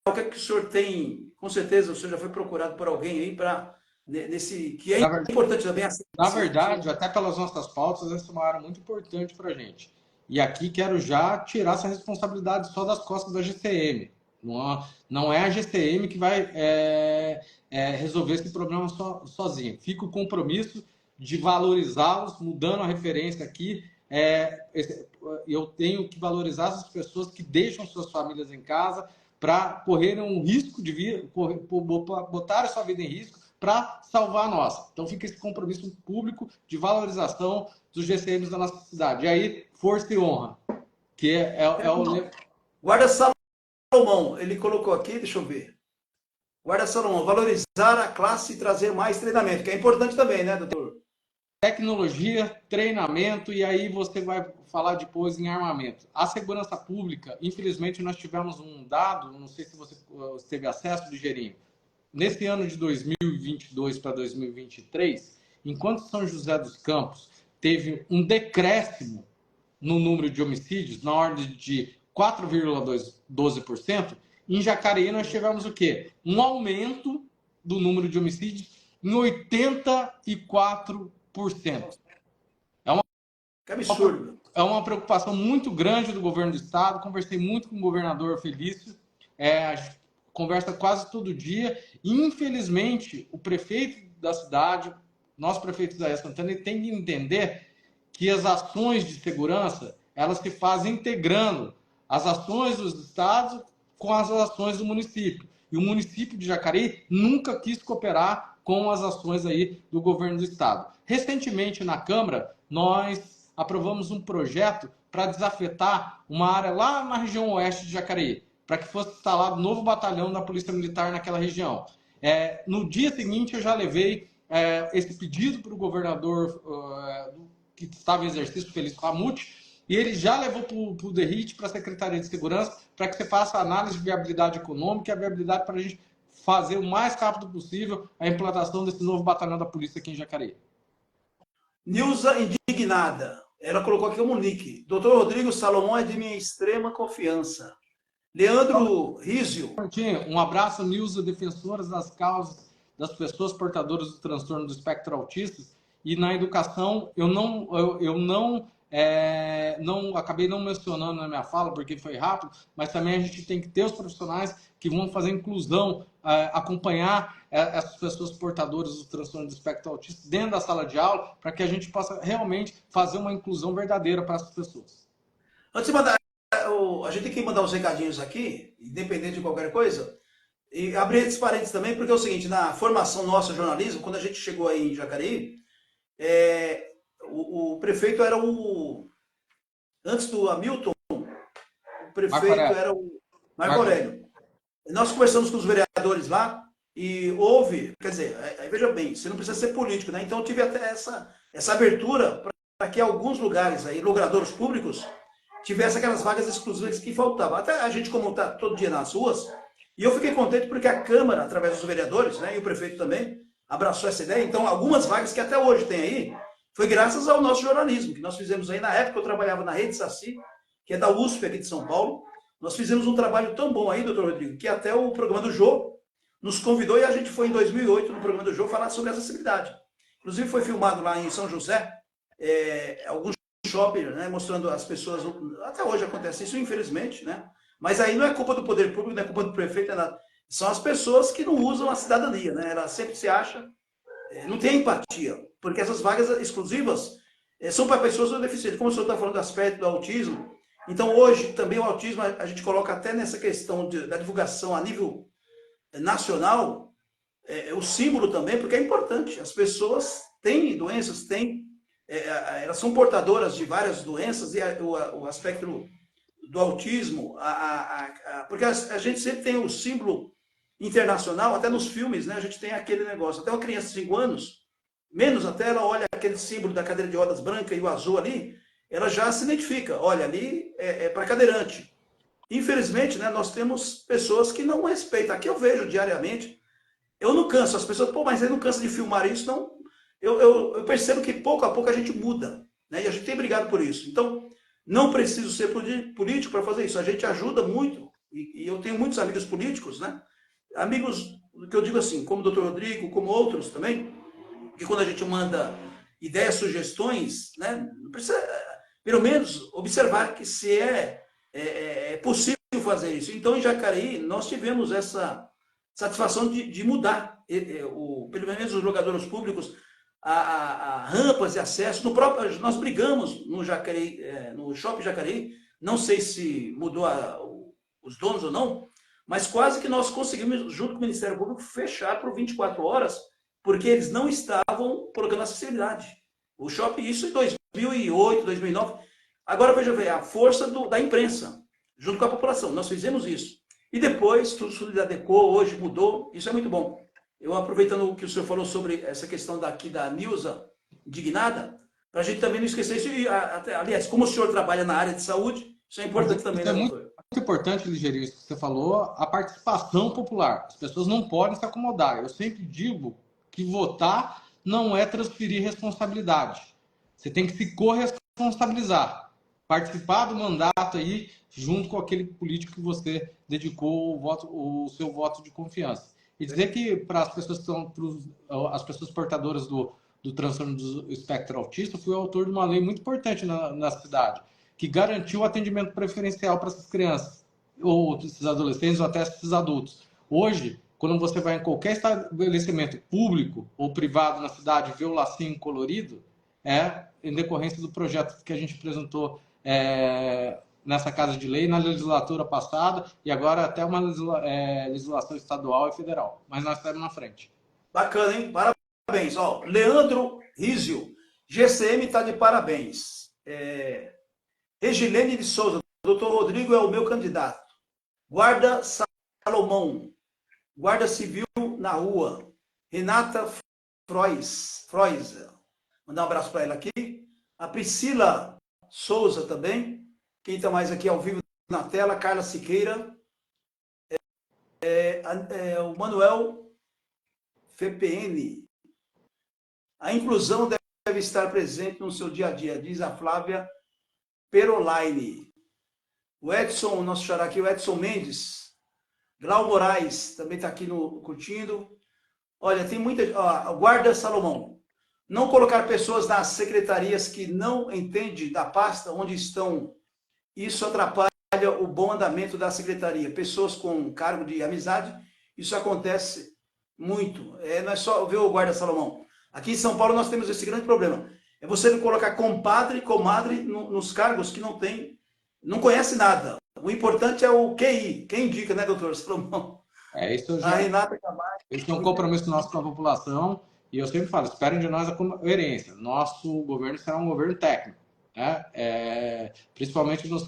o que é que o senhor tem, com certeza o senhor já foi procurado por alguém aí para nesse que é importante também. Na verdade, até pelas nossas pautas, essa é uma área muito importante para a gente. E aqui quero já tirar essa responsabilidade só das costas da GCM. Não é a GCM que vai resolver esse problema sozinha. Fica o compromisso de valorizá-los, mudando a referência aqui. Eu tenho que valorizar essas pessoas que deixam suas famílias em casa para correrem um risco de vida, botar a sua vida em risco para salvar a nossa. Então fica esse compromisso público de valorização dos GCMs da nossa cidade. E aí, força e honra, que é o... Guarda Salomão, ele colocou aqui, deixa eu ver. Guarda Salomão, valorizar a classe e trazer mais treinamento, que é importante também, né, doutor? Tecnologia, treinamento, e aí você vai falar depois em armamento. A segurança pública, infelizmente, nós tivemos um dado, não sei se você teve acesso, Ligeirinho. Nesse ano de 2022 para 2023, enquanto São José dos Campos teve um decréscimo no número de homicídios, na ordem de 4,12%, em Jacareí nós tivemos o quê? Um aumento do número de homicídios em 84%. Que absurdo. É uma preocupação muito grande do governo do estado. Conversei muito com o governador Felício, a gente conversa quase todo dia. Infelizmente, o prefeito da cidade, nosso prefeito Isaías Santana, ele tem que entender que as ações de segurança, elas se fazem integrando as ações dos estados com as ações do município. E o município de Jacareí nunca quis cooperar com as ações aí do governo do estado. Recentemente, na Câmara, nós aprovamos um projeto para desafetar uma área lá na região oeste de Jacareí, para que fosse instalado um novo batalhão da Polícia Militar naquela região. No dia seguinte, eu já levei esse pedido para o governador que estava em exercício, Felício Ramute, e ele já levou para o DERIT, para a Secretaria de Segurança, para que você faça a análise de viabilidade econômica e a viabilidade para a gente fazer o mais rápido possível a implantação desse novo batalhão da polícia aqui em Jacareí. Nilza indignada. Ela colocou aqui como nick. Doutor Rodrigo Salomão é de minha extrema confiança. Leandro Rizio. Um abraço, Nilza, defensoras das causas das pessoas portadoras do transtorno do espectro autista. E na educação, eu acabei não mencionando na minha fala, porque foi rápido, mas também a gente tem que ter os profissionais que vão fazer inclusão, acompanhar essas pessoas portadoras do transtorno do espectro autista dentro da sala de aula, para que a gente possa realmente fazer uma inclusão verdadeira para essas pessoas. Antes de mandar, a gente tem que mandar os recadinhos aqui, independente de qualquer coisa, e abrir esses parênteses também, porque é o seguinte, na formação nossa jornalismo, quando a gente chegou aí em Jacareí, o prefeito era antes do Hamilton, o prefeito era o Marco Aurélio. Nós conversamos com os vereadores lá e houve, quer dizer, veja bem, você não precisa ser político, né? Então eu tive até essa abertura para que alguns lugares aí, logradouros públicos, tivessem aquelas vagas exclusivas que faltavam. Até a gente, como está todo dia nas ruas, e eu fiquei contente porque a Câmara, através dos vereadores, né, e o prefeito também, abraçou essa ideia. Então, algumas vagas que até hoje tem aí, foi graças ao nosso jornalismo, que nós fizemos aí. Na época eu trabalhava na Rede Saci, que é da USP aqui de São Paulo. Nós fizemos um trabalho tão bom aí, doutor Rodrigo, que até o programa do Jô nos convidou e a gente foi em 2008 no programa do Jô falar sobre acessibilidade. Inclusive foi filmado lá em São José, alguns shoppings, né, mostrando as pessoas. Até hoje acontece isso, infelizmente, né? Mas aí não é culpa do poder público, não é culpa do prefeito, são as pessoas que não usam a cidadania, né? Ela sempre se acha, não tem empatia, porque essas vagas exclusivas são para pessoas com deficiência. Como o senhor está falando do aspecto do autismo, então hoje também o autismo a gente coloca até nessa questão da divulgação a nível nacional, o símbolo também, porque é importante. As pessoas têm doenças, elas são portadoras de várias doenças e o aspecto do autismo, porque a gente sempre tem o símbolo internacional, até nos filmes, né? A gente tem aquele negócio. Até uma criança de 5 anos, menos até, ela olha aquele símbolo da cadeira de rodas branca e o azul ali, ela já se identifica. Olha, ali é para cadeirante. Infelizmente, né, nós temos pessoas que não respeitam. Aqui eu vejo diariamente, eu não canso, as pessoas, pô, mas ele não cansa de filmar isso, não. Eu percebo que pouco a pouco a gente muda, né? E a gente tem brigado por isso. Então, não preciso ser político para fazer isso. A gente ajuda muito, e eu tenho muitos amigos políticos, né? Amigos que eu digo assim, como o doutor Rodrigo, como outros também, que quando a gente manda ideias, sugestões, né? Não precisa, pelo menos, observar que se é possível fazer isso. Então, em Jacareí, nós tivemos essa satisfação de mudar, pelo menos os jogadores públicos, a rampas de acesso. No próprio, nós brigamos no Jacareí, no Shopping Jacareí, não sei se mudou os donos ou não, mas quase que nós conseguimos, junto com o Ministério Público, fechar por 24 horas, porque eles não estavam colocando acessibilidade. O shopping, isso em 2008, 2009. Agora, veja bem, a força da imprensa, junto com a população. Nós fizemos isso. E depois, tudo isso se adequou, hoje mudou. Isso é muito bom. Eu, aproveitando o que o senhor falou sobre essa questão daqui da Nilza, indignada, para a gente também não esquecer isso. E, aliás, como o senhor trabalha na área de saúde, isso é importante também, né, doutor? Muito importante, Ligeirinho, isso que você falou, a participação popular. As pessoas não podem se acomodar. Eu sempre digo que votar não é transferir responsabilidade. Você tem que se corresponsabilizar. Participar do mandato aí, junto com aquele político que você dedicou o seu voto de confiança. E dizer que para as pessoas que são as pessoas portadoras do transtorno do espectro autista, fui autor de uma lei muito importante na cidade, que garantiu o atendimento preferencial para essas crianças, ou esses adolescentes, ou até esses adultos. Hoje, quando você vai em qualquer estabelecimento público ou privado na cidade e vê o lacinho colorido, em decorrência do projeto que a gente apresentou nessa Casa de Lei, na legislatura passada, e agora até uma legislação estadual e federal. Mas nós estamos na frente. Bacana, hein? Parabéns. Ó, Leandro Rizio, GCM está de parabéns. Regilene de Souza, doutor Rodrigo é o meu candidato. Guarda Salomão, Guarda Civil na rua. Renata Freuser, mandar um abraço para ela aqui. A Priscila Souza também. Quem está mais aqui ao vivo na tela? Carla Siqueira. O Manuel FPN. A inclusão deve estar presente no seu dia a dia, diz a Flávia Perolaine. O Edson, nosso xará aqui, o Edson Mendes. Glau Moraes também está aqui curtindo. Olha, tem muita... Guarda Salomão. Não colocar pessoas nas secretarias que não entendem da pasta onde estão. Isso atrapalha o bom andamento da secretaria. Pessoas com cargo de amizade, isso acontece muito. Não é só ver o Guarda Salomão. Aqui em São Paulo nós temos esse grande problema. É você não colocar compadre, comadre nos cargos que não conhece nada. O importante é o QI. Quem indica, né, doutor Salomão? Isso a Renata Camargo. Esse é um compromisso nosso com a população. E eu sempre falo, esperem de nós a coerência. Nosso governo será um governo técnico, né? Principalmente nos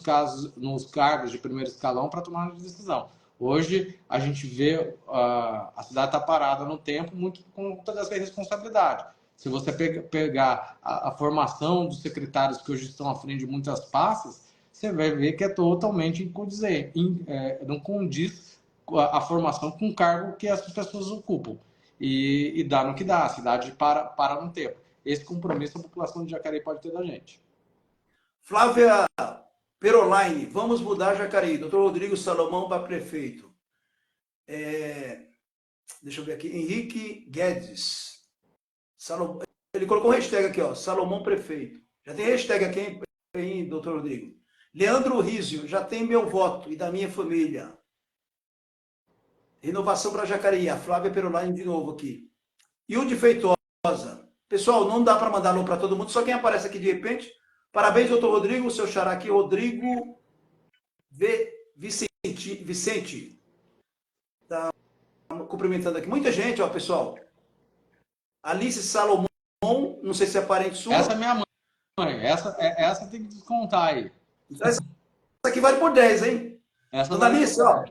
cargos de primeiro escalão para tomar de decisão. Hoje, a gente vê a cidade está parada no tempo muito por conta dessa irresponsabilidade. Se você pegar a formação dos secretários que hoje estão à frente de muitas pastas, você vai ver que é totalmente incondizente, não condiz a formação com o cargo que essas pessoas ocupam. E dá no que dá, a cidade para no tempo. Esse compromisso a população de Jacareí pode ter da gente. Flávia Perolaine, vamos mudar Jacareí. Doutor Rodrigo Salomão para prefeito. Deixa eu ver aqui. Henrique Guedes. Ele colocou um hashtag aqui, ó, Salomão prefeito. Já tem hashtag aqui, hein, doutor Rodrigo? Leandro Rizio, já tem meu voto e da minha família. Renovação para Jacareí, a Flávia Perolaine de novo aqui. Hilde Feitosa. Pessoal, não dá para mandar alô para todo mundo, só quem aparece aqui de repente. Parabéns, doutor Rodrigo, o seu xará aqui, Rodrigo Vicente. Está cumprimentando aqui. Muita gente, ó, pessoal. Alice Salomão, não sei se é parente sua. Essa é minha mãe. Essa tem que descontar aí. aqui vale por 10, hein? Essa Dona Alice, ó.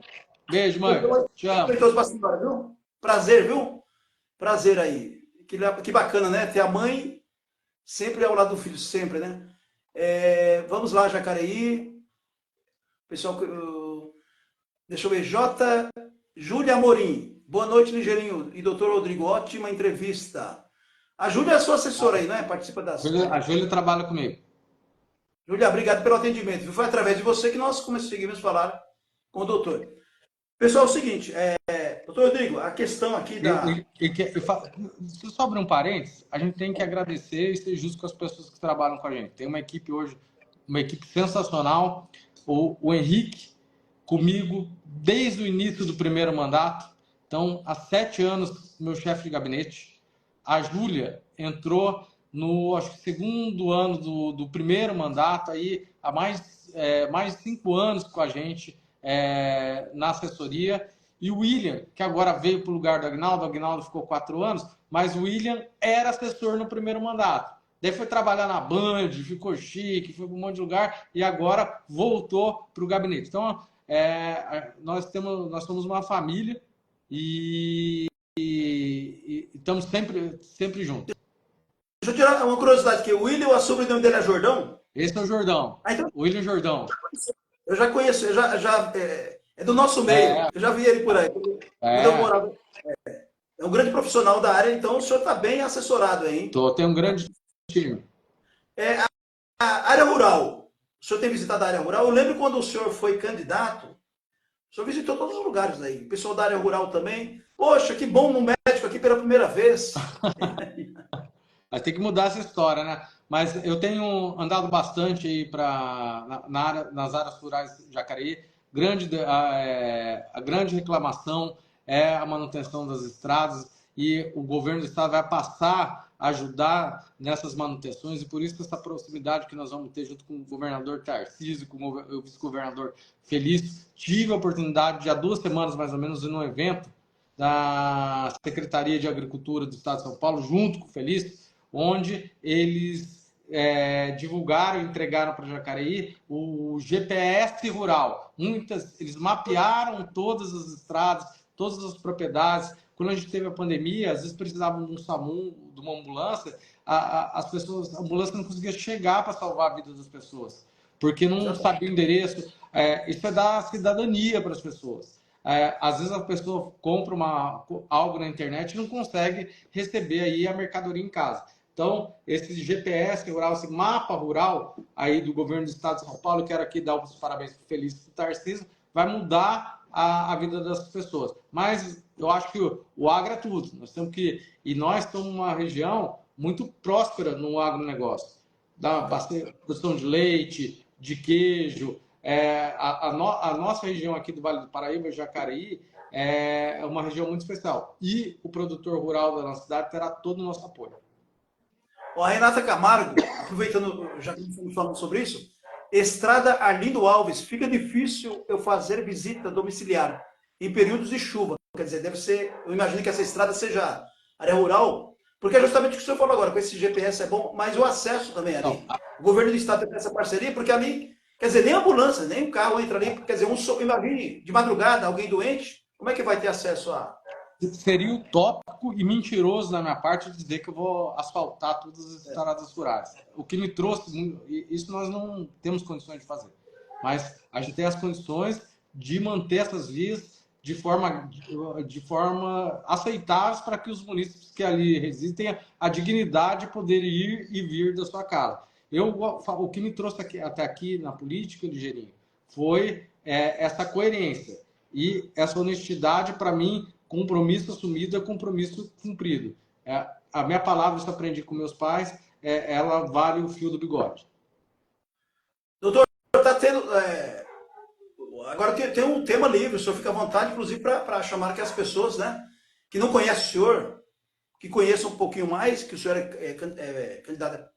Beijo, mãe. Te amo. Viu? Prazer, viu? Prazer aí. Que bacana, né? Ter a mãe sempre ao lado do filho, sempre, né? Vamos lá, Jacareí. Pessoal, deixa eu ver. Júlia Amorim. Boa noite, Ligeirinho. E doutor Rodrigo, ótima entrevista. A Júlia é sua assessora aí, né? Participa das. A Júlia trabalha comigo. Júlia, obrigado pelo atendimento. Foi através de você que nós conseguimos falar com o doutor. Pessoal, é o seguinte, doutor Rodrigo, a questão aqui da... Só abrir um parênteses, a gente tem que agradecer e ser justo com as pessoas que trabalham com a gente. Tem uma equipe hoje, uma equipe sensacional, o Henrique, comigo, desde o início do primeiro mandato. Então, há 7 anos, meu chefe de gabinete. A Júlia entrou no, acho que, segundo ano do primeiro mandato, aí, há mais de 5 anos com a gente, na assessoria, e o William, que agora veio para o lugar do Agnaldo, o Agnaldo ficou 4 anos, mas o William era assessor no primeiro mandato. Daí foi trabalhar na Band, ficou chique, foi para um monte de lugar, e agora voltou para o gabinete. Então, nós somos uma família e estamos sempre juntos. Deixa eu tirar uma curiosidade aqui. O William, o sobrenome dele é Jordão? Esse é o Jordão, então, William Jordão. Eu já conheço, é do nosso meio. Eu já vi ele por aí. Eu morava, é um grande profissional da área, então o senhor está bem assessorado aí, hein? Tem um grande time. A área rural. O senhor tem visitado a área rural? Eu lembro quando o senhor foi candidato, o senhor visitou todos os lugares aí. O pessoal da área rural também. Poxa, que bom um médico aqui pela primeira vez. Vai ter que mudar essa história, né? Mas eu tenho andado bastante aí nas áreas rurais de Jacareí. A grande reclamação é a manutenção das estradas e o governo do estado vai passar a ajudar nessas manutenções e por isso essa proximidade que nós vamos ter junto com o governador Tarcísio, com o vice-governador Feliz. Tive a oportunidade de há 2 semanas mais ou menos ir num evento da Secretaria de Agricultura do Estado de São Paulo, junto com o Feliz, onde eles divulgaram e entregaram para Jacareí o GPS rural. Eles mapearam todas as estradas, todas as propriedades. Quando a gente teve a pandemia, às vezes precisavam de um SAMU, de uma ambulância, a ambulância não conseguia chegar para salvar a vida das pessoas, porque não sabia o endereço. Isso é dar cidadania para as pessoas. Às vezes a pessoa compra algo na internet e não consegue receber aí a mercadoria em casa. Então, esse GPS rural, esse mapa rural aí do governo do estado de São Paulo, quero aqui dar os parabéns para o Feliz e para o Tarcísio, vai mudar a vida das pessoas. Mas eu acho que o agro é tudo. E nós estamos numa região muito próspera no agronegócio. Da produção de leite, de queijo. A nossa região aqui do Vale do Paraíba, Jacareí, é uma região muito especial. E o produtor rural da nossa cidade terá todo o nosso apoio. A Renata Camargo, aproveitando, já que estamos falando sobre isso, Estrada Arlindo Alves, fica difícil eu fazer visita domiciliar em períodos de chuva. Quer dizer, deve ser, eu imagino que essa estrada seja área rural, porque é justamente o que o senhor falou agora, com esse GPS é bom, mas o acesso também ali. O governo do estado tem essa parceria, porque ali, quer dizer, nem ambulância, nem um carro entra ali, quer dizer, imagine, de madrugada, alguém doente, como é que vai ter acesso a... Seria utópico e mentiroso da minha parte dizer que eu vou asfaltar todas as estradas rurais. O que me trouxe, isso nós não temos condições de fazer, mas a gente tem as condições de manter essas vias de forma aceitáveis para que os munícipes que ali residem tenham a dignidade de poder ir e vir da sua casa. O que me trouxe até aqui na política, Ligeirinho, foi essa coerência e essa honestidade, para mim. Compromisso assumido é compromisso cumprido. A minha palavra, isso eu aprendi com meus pais, ela vale o fio do bigode. Doutor, está tendo... agora tem um tema livre, o senhor fica à vontade, inclusive, para chamar que as pessoas, né, que não conhecem o senhor, que conheçam um pouquinho mais, que o senhor é candidato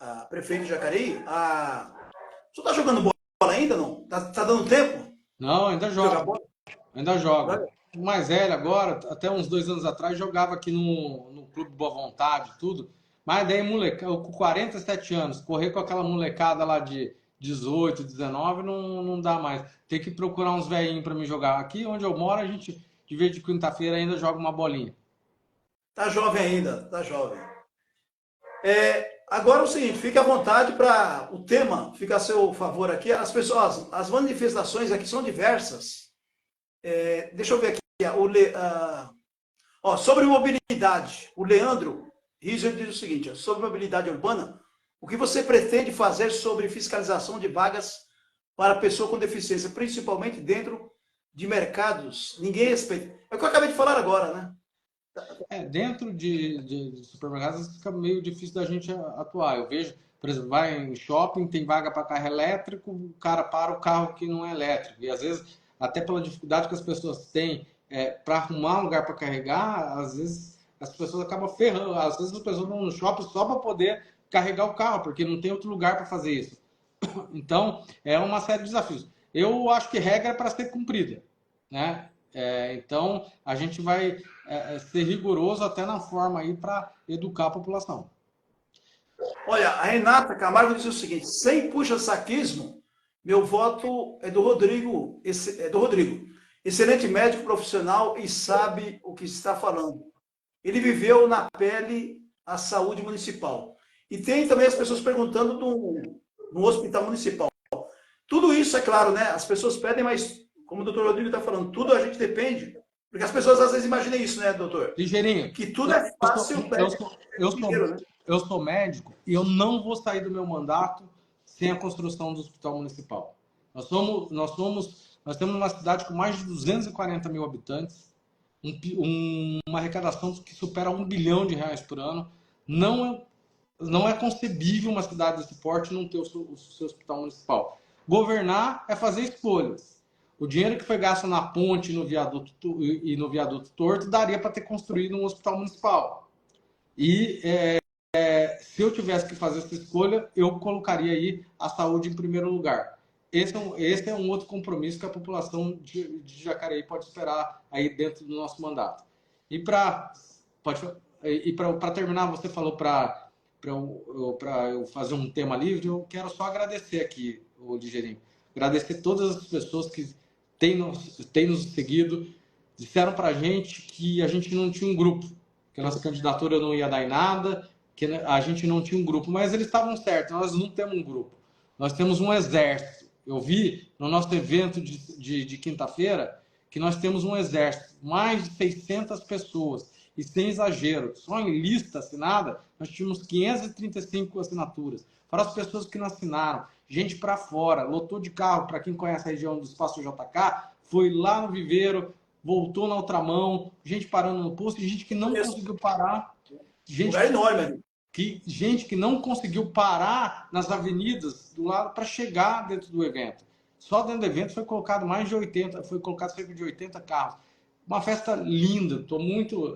a prefeito de Jacareí. O senhor está jogando bola ainda, não? Está dando tempo? Não, ainda joga. Ainda joga. O mais velho agora, até uns 2 anos atrás, jogava aqui no Clube Boa Vontade, tudo. Mas daí, eu com 47 anos, correr com aquela molecada lá de 18, 19, não dá mais. Tem que procurar uns velhinhos para me jogar. Aqui onde eu moro, a gente, de vez de quinta-feira, ainda joga uma bolinha. Tá jovem ainda, tá jovem. Agora é o seguinte, fique à vontade para o tema, fica a seu favor aqui. As pessoas, as manifestações aqui são diversas. Deixa eu ver aqui. Sobre mobilidade, o Leandro Riser diz o seguinte: sobre mobilidade urbana, o que você pretende fazer sobre fiscalização de vagas para pessoa com deficiência, principalmente dentro de mercados? Ninguém respeita. É o que eu acabei de falar agora, né? Dentro de supermercados fica meio difícil da gente atuar. Eu vejo, por exemplo, vai em shopping, tem vaga para carro elétrico, o cara para o carro que não é elétrico. E às vezes, até pela dificuldade que as pessoas têm para arrumar um lugar para carregar, às vezes as pessoas acabam ferrando. Às vezes as pessoas vão no shopping só para poder carregar o carro, porque não tem outro lugar para fazer isso. Então, é uma série de desafios. Eu acho que regra é para ser cumprida, né? Então, a gente vai ser rigoroso até na forma aí para educar a população. Olha, a Renata Camargo disse o seguinte: sem puxa-saquismo, meu voto é do Rodrigo. É do Rodrigo. Excelente médico profissional e sabe o que está falando. Ele viveu na pele a saúde municipal. E tem também as pessoas perguntando no hospital municipal. Tudo isso, é claro, né? As pessoas pedem, mas, como o doutor Rodrigo está falando, tudo a gente depende. Porque as pessoas às vezes imaginam isso, né, doutor? Ligeirinho, Que tudo é fácil, eu né? eu sou médico e eu não vou sair do meu mandato sem a construção do hospital municipal. Nós temos uma cidade com mais de 240 mil habitantes, uma arrecadação que supera R$ 1 bilhão por ano. Não é concebível uma cidade desse porte não ter o seu hospital municipal. Governar é fazer escolhas. O dinheiro que foi gasto na ponte no viaduto torto daria para ter construído um hospital municipal. E se eu tivesse que fazer essa escolha, eu colocaria aí a saúde em primeiro lugar. Esse é um outro compromisso que a população de Jacareí pode esperar aí dentro do nosso mandato. E para terminar, você falou para eu fazer um tema livre, eu quero só agradecer aqui, o Ligeirinho. Agradecer todas as pessoas que têm nos seguido, disseram para a gente que a gente não tinha um grupo, que a nossa candidatura não ia dar em nada, que a gente não tinha um grupo, mas eles estavam certos, nós não temos um grupo, nós temos um exército. Eu vi no nosso evento de quinta-feira que nós temos um exército, mais de 600 pessoas, e sem exagero, só em lista assinada, nós tínhamos 535 assinaturas. Para as pessoas que não assinaram, gente para fora, lotou de carro, para quem conhece a região do Espaço JK, foi lá no Viveiro, voltou na outra mão, gente parando no posto, gente que não conseguiu parar, Lugar enorme. gente que não conseguiu parar nas avenidas do lado para chegar dentro do evento. Só dentro do evento foi colocado cerca de 80 carros. Uma festa linda, estou muito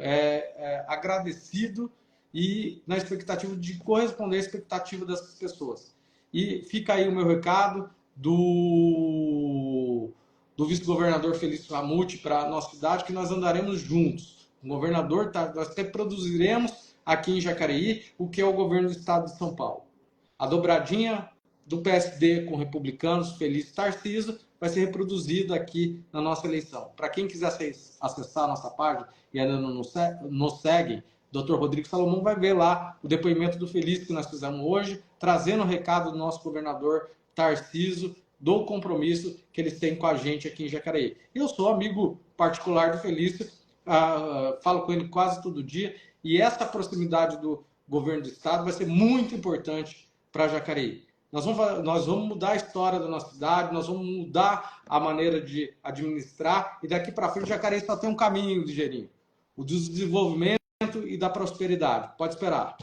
agradecido e na expectativa de corresponder à expectativa das pessoas. E fica aí o meu recado do vice-governador Felício Ramute para a nossa cidade, que nós andaremos juntos. O governador, nós reproduziremos aqui em Jacareí o que é o governo do estado de São Paulo. A dobradinha do PSD com republicanos, Felício Tarcísio, vai ser reproduzida aqui na nossa eleição. Para quem quiser acessar a nossa página e ainda não nos segue, Dr. Rodrigo Salomão vai ver lá o depoimento do Felício que nós fizemos hoje, trazendo o recado do nosso governador Tarcísio, do compromisso que eles têm com a gente aqui em Jacareí. Eu sou amigo particular do Felício, falo com ele quase todo dia, e essa proximidade do governo do estado vai ser muito importante para Jacareí. Nós vamos mudar a história da nossa cidade, nós vamos mudar a maneira de administrar, e daqui para frente Jacareí só tem um caminho, Ligeirinho, o do desenvolvimento e da prosperidade. Pode esperar.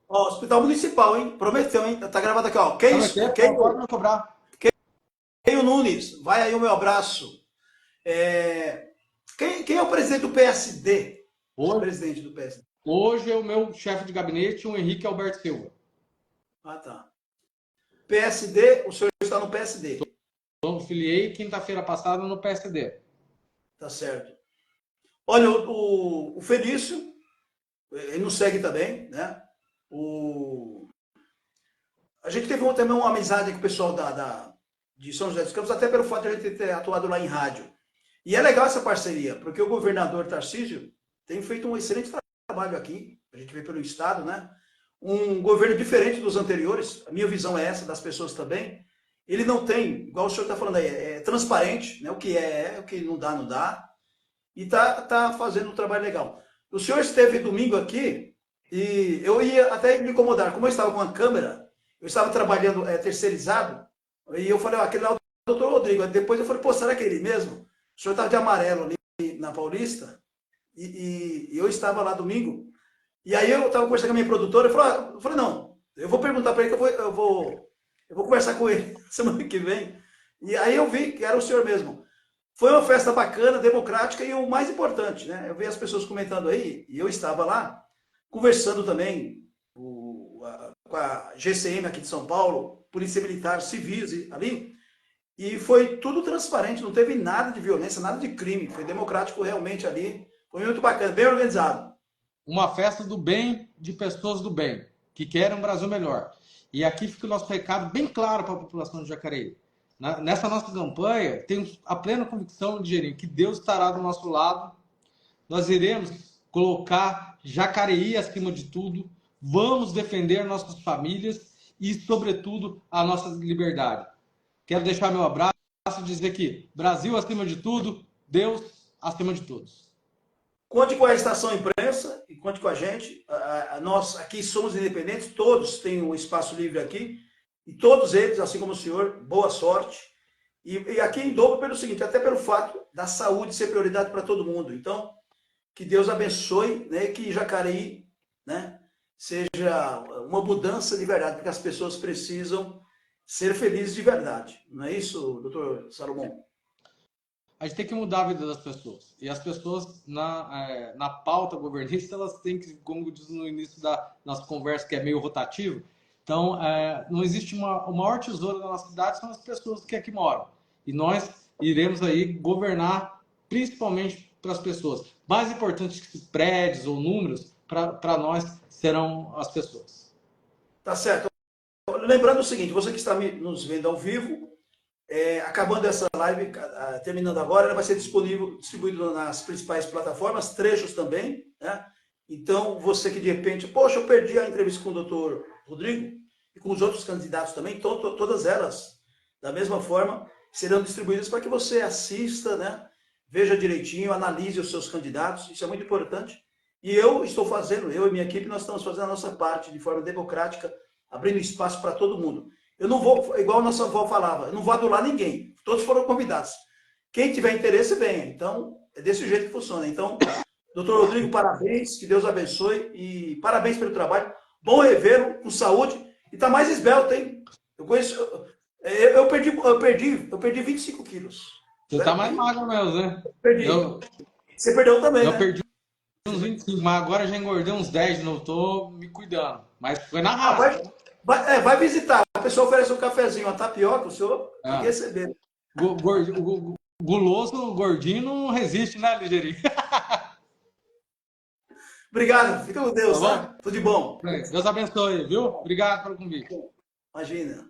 Hospital Municipal, hein? Prometeu, hein? Tá gravado aqui, ó. Pode me cobrar. Keio Nunes, vai aí o meu abraço. Quem é o presidente do PSD? Hoje, presidente do PSD. Hoje é o meu chefe de gabinete, o Henrique Alberto Silva. Ah, tá. PSD, o senhor está no PSD. Eu filiei quinta-feira passada no PSD. Tá certo. Olha, o Felício, ele nos segue também, né? A gente teve também uma amizade com o pessoal de São José dos Campos, até pelo fato de a gente ter atuado lá em rádio. E é legal essa parceria, porque o governador Tarcísio tem feito um excelente trabalho aqui, a gente vê pelo Estado, né? Um governo diferente dos anteriores, a minha visão é essa, das pessoas também. Ele não tem, igual o senhor está falando aí, é transparente, né? O que o que não dá, não dá. E tá fazendo um trabalho legal. O senhor esteve domingo aqui e eu ia até me incomodar. Como eu estava com a câmera, eu estava trabalhando terceirizado, e eu falei, aquele lá é o doutor Rodrigo. Depois eu falei, pô, será que é ele mesmo? O senhor estava de amarelo ali na Paulista, e eu estava lá domingo. E aí eu estava conversando com a minha produtora, eu falei, não, eu vou perguntar para ele que eu vou conversar com ele semana que vem. E aí eu vi que era o senhor mesmo. Foi uma festa bacana, democrática e o mais importante, né? Eu vi as pessoas comentando aí, e eu estava lá, conversando também com a GCM aqui de São Paulo, Polícia Militar, civis ali, e foi tudo transparente, não teve nada de violência, nada de crime, foi democrático realmente ali, foi muito bacana, bem organizado. Uma festa do bem, de pessoas do bem, que querem um Brasil melhor. E aqui fica o nosso recado bem claro para a população de Jacareí. Nessa nossa campanha, temos a plena convicção, Ligeirinho, que Deus estará do nosso lado. Nós iremos colocar Jacareí acima de tudo. Vamos defender nossas famílias e, sobretudo, a nossa liberdade. Quero deixar meu abraço e dizer que Brasil acima de tudo, Deus acima de todos. Conte com a Estação Imprensa e conte com a gente. Nós aqui somos independentes, todos têm um espaço livre aqui, e todos eles, assim como o senhor, boa sorte. E aqui em dobro pelo seguinte, até pelo fato da saúde ser prioridade para todo mundo. Então, que Deus abençoe, né, que Jacareí, né, seja uma mudança de verdade, porque as pessoas precisam ser felizes de verdade. Não é isso, doutor Salomão? A gente tem que mudar a vida das pessoas. E as pessoas, na pauta governista, elas têm que, como diz no início da nossa conversa, que é meio rotativo, então, não existe o maior tesouro da nossa cidade, são as pessoas que aqui moram. E nós iremos aí governar principalmente para as pessoas. Mais importante que prédios ou números, para nós serão as pessoas. Tá certo. Lembrando o seguinte, você que está nos vendo ao vivo, acabando essa live, terminando agora, ela vai ser distribuída nas principais plataformas, trechos também, né? Então, você que de repente, poxa, eu perdi a entrevista com o doutor Rodrigo e com os outros candidatos também, todas elas, da mesma forma, serão distribuídas para que você assista, né? Veja direitinho, analise os seus candidatos, isso é muito importante. E eu e minha equipe, nós estamos fazendo a nossa parte de forma democrática, abrindo espaço para todo mundo. Eu não vou, igual a nossa avó falava, eu não vou adular ninguém, todos foram convidados. Quem tiver interesse, venha. Então, é desse jeito que funciona. Então, doutor Rodrigo, parabéns, que Deus abençoe e parabéns pelo trabalho. Bom revê-lo, com saúde, e está mais esbelto, hein? Eu perdi 25 quilos. Você está mais magro mesmo, né? Perdi. Você perdeu também, eu né? Perdi uns 25, mas agora já engordei uns 10 de novo, tô me cuidando. Mas foi na raça. Vai visitar. A pessoa oferece um cafezinho, uma tapioca, o senhor tem que receber. Guloso, gordinho não resiste, né, Ligeirinho? Obrigado, fica com Deus, tá? Tudo de bom. Deus abençoe, viu? Obrigado pelo convite. Imagina.